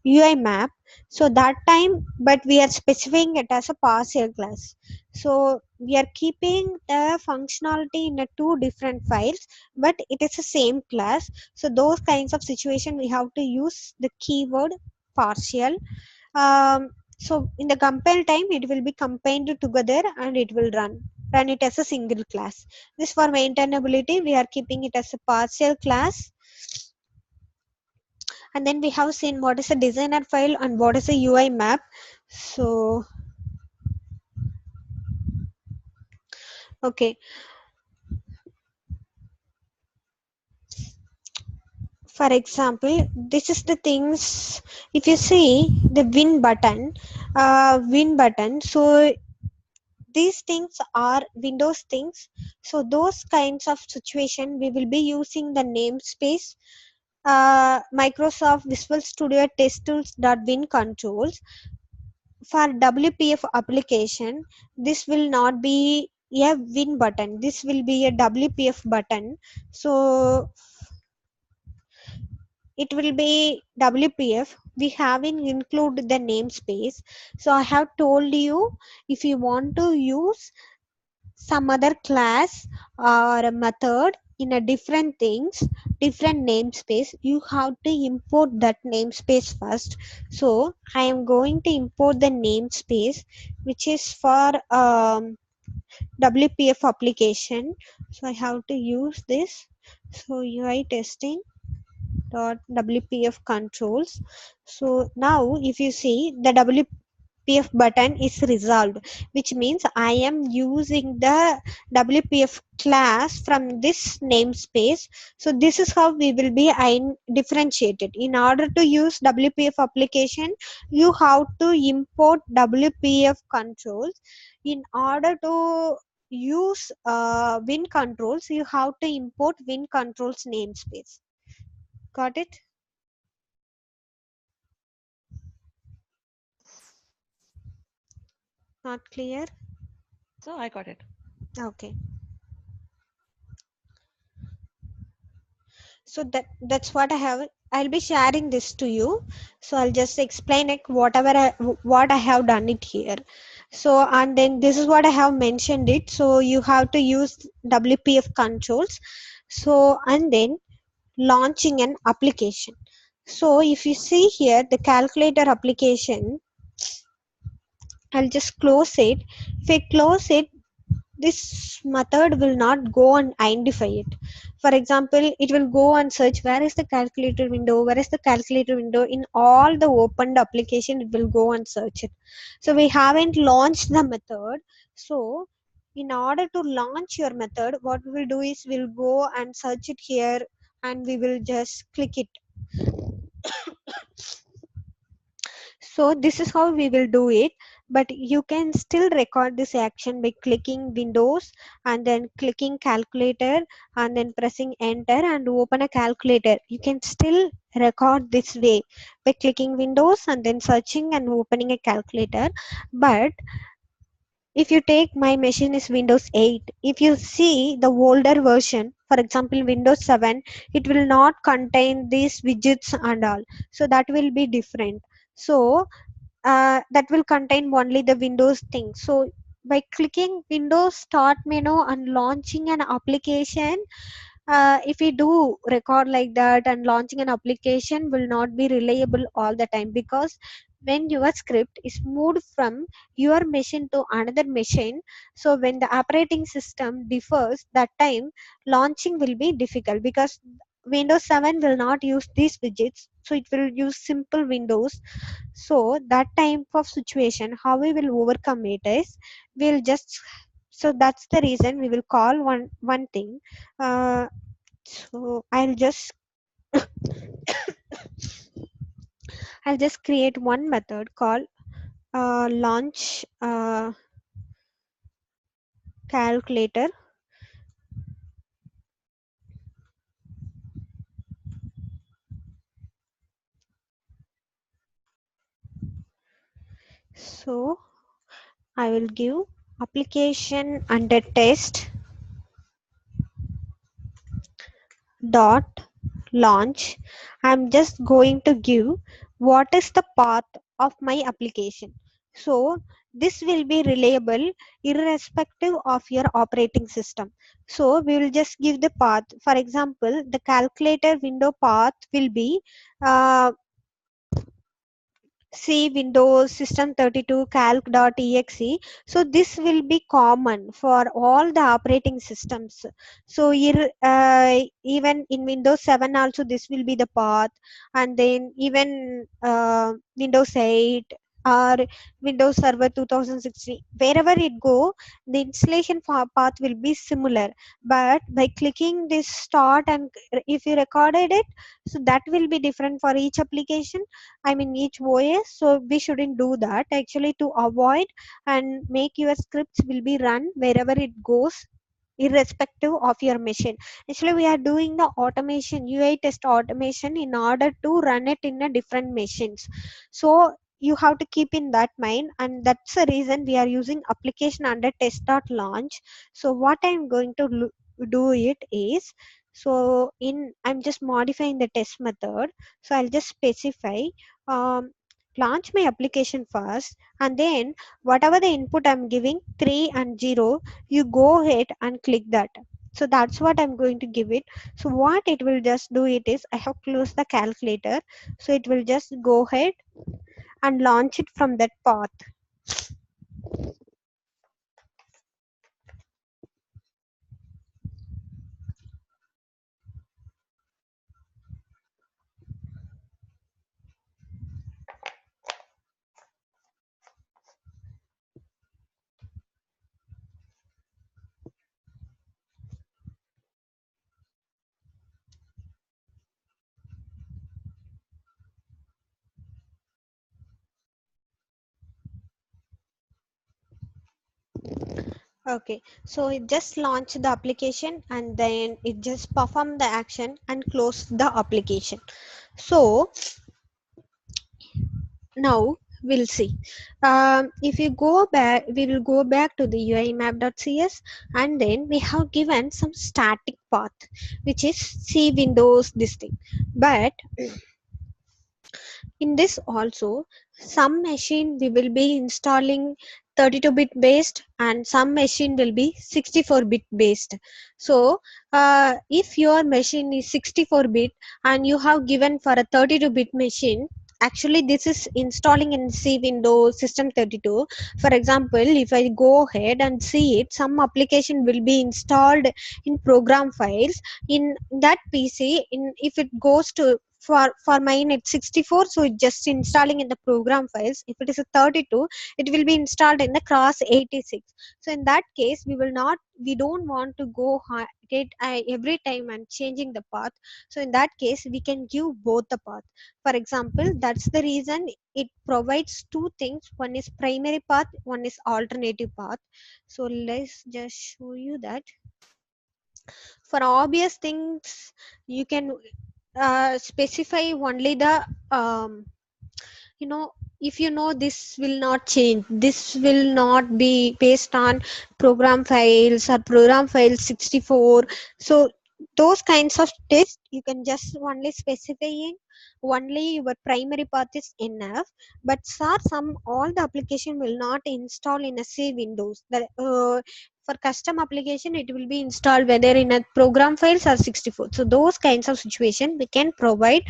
UI map. So that time, but we are specifying it as a partial class. So we are keeping the functionality in a two different files, but it is the same class. So those kinds of situation we have to use the keyword partial. So in the compile time, it will be combined together and it will run it as a single class. This for maintainability, we are keeping it as a partial class. And then we have seen what is a designer file and what is a UI map. So okay, for example, this is the things. If you see the win button, so these things are Windows things. So those kinds of situation we will be using the namespace, Microsoft Visual Studio Test Tools .win controls. For WPF application, this will not be a win button, this will be a WPF button. So it will be WPF. We haven't included the namespace. So I have told you, if you want to use some other class or a method in a different things, different namespace, you have to import that namespace first. So I am going to import the namespace, which is for WPF application. So I have to use this. So UI testing dot WPF controls. So now if you see, the WPF button is resolved, which means I am using the WPF class from this namespace. So this is how we will be differentiated. In order to use WPF application, you have to import WPF controls. In order to use win controls, you have to import win controls namespace. Got it? Not clear? So I got it. Okay. So that's what I have. I'll be sharing this to you, so I'll just explain it whatever what I have done it here. So and then this is what I have mentioned it, so you have to use WPF controls. So and then launching an application. So if you see here the calculator application, I'll just close it. If I close it, this method will not go and identify it. For example, it will go and search where is the calculator window, where is the calculator window in all the opened application. It will go and search it. So we haven't launched the method. So in order to launch your method, what we will do is we'll go and search it here, and we will just click it. So this is how we will do it, but you can still record this action by clicking Windows and then clicking calculator and then pressing enter and open a calculator. You can still record this way by clicking Windows and then searching and opening a calculator. But if you take my machine is Windows 8, if you see the older version, for example Windows 7, it will not contain these widgets and all. So that will be different. So that will contain only the Windows thing. So by clicking Windows Start menu and launching an application, if we do record like that, and launching an application will not be reliable all the time, because when your script is moved from your machine to another machine, so when the operating system differs, that time launching will be difficult, because Windows 7 will not use these widgets, so it will use simple Windows. So that type of situation, how we will overcome it is, we'll just, so that's the reason we will call one thing. So I'll just create one method called launch calculator. So I will give application under test dot launch. I'm just going to give what is the path of my application. So this will be reliable irrespective of your operating system. So we will just give the path. For example, the calculator window path will be uh, C Windows System 32 calc.exe. So this will be common for all the operating systems. So even in Windows 7 also this will be the path, and then even Windows 8 or Windows Server 2016, wherever it go, the installation path will be similar. But by clicking this start, and if you recorded it, so that will be different for each application, I mean each OS. So we shouldn't do that actually, to avoid and make your scripts will be run wherever it goes, irrespective of your machine. Actually we are doing the automation, UI test automation, in order to run it in a different machines. So you have to keep in that mind, and that's the reason we are using application under test.launch. So what I'm going to do it is, so in I'm just modifying the test method. So I'll just specify um, launch my application first, and then whatever the input I'm giving 3 and 0, you go ahead and click that. So that's what I'm going to give it. So what it will just do it is, I have closed the calculator, so it will just go ahead and launch it from that path. Okay, so it just launched the application, and then it just performed the action and closed the application. So now we'll see. If you go back, we will go back to the UI map.cs, and then we have given some static path, which is C Windows this thing. But in this also, some machine we will be installing 32-bit based, and some machine will be 64-bit based. So if your machine is 64-bit and you have given for a 32-bit machine, actually this is installing in C Windows System 32. For example, if I go ahead and see it, some application will be installed in program files in that PC. In if it goes to, for mine it's 64, so it's just installing in the program files. If it is a 32, it will be installed in the cross 86. So in that case, we don't want to go get every time and changing the path. So in that case, we can give both the path. For example, that's the reason it provides two things: one is primary path, one is alternative path. So let's just show you that. For obvious things, you can specify only the you know if you know this will not change, this will not be based on program files or program file 64. So those kinds of tests you can just only specify in only your primary path is enough. But sir, some all the application will not install in a C Windows. For custom application it will be installed whether in a program files or 64. So those kinds of situation we can provide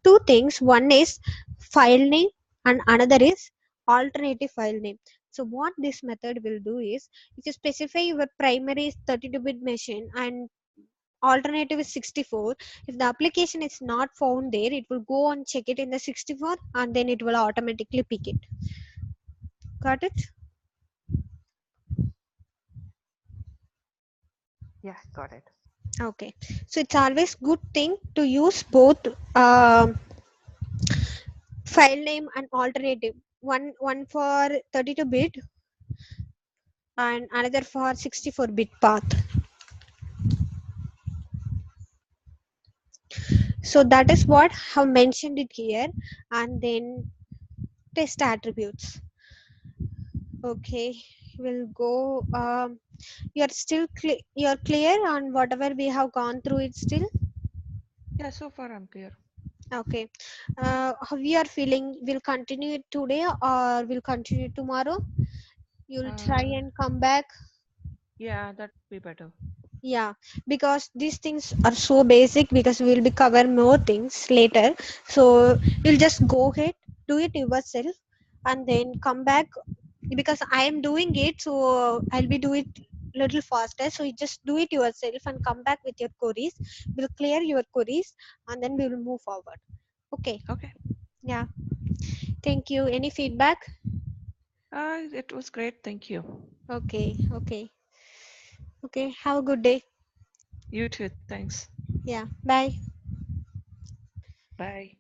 two things: one is file name and another is alternative file name. So what this method will do is, if you specify your primary is 32-bit machine and alternative is 64, if the application is not found there, it will go and check it in the 64 and then it will automatically pick it. Got it? Yeah, got it. Okay. So it's always good thing to use both file name and alternative, one for 32-bit and another for 64-bit path. So that is what have mentioned it here. And then test attributes. Okay, we'll go. You're clear on whatever we have gone through it still. Yeah, so far I'm clear. Okay. How we are feeling? Will continue it today or will continue tomorrow? You'll try Uh, and come back. yeah, that'd be better. Yeah, because these things are so basic, because we will be cover more things later. So you'll just go ahead, do it yourself, and then come back, because I am doing it, so I'll be do it little faster. So you just do it yourself and come back with your queries. We'll clear your queries and then we will move forward. Okay. Okay. Yeah. Thank you. Any feedback? It was great. Thank you. Okay. Okay. Okay. Have a good day. You too. Thanks. Yeah. Bye. Bye.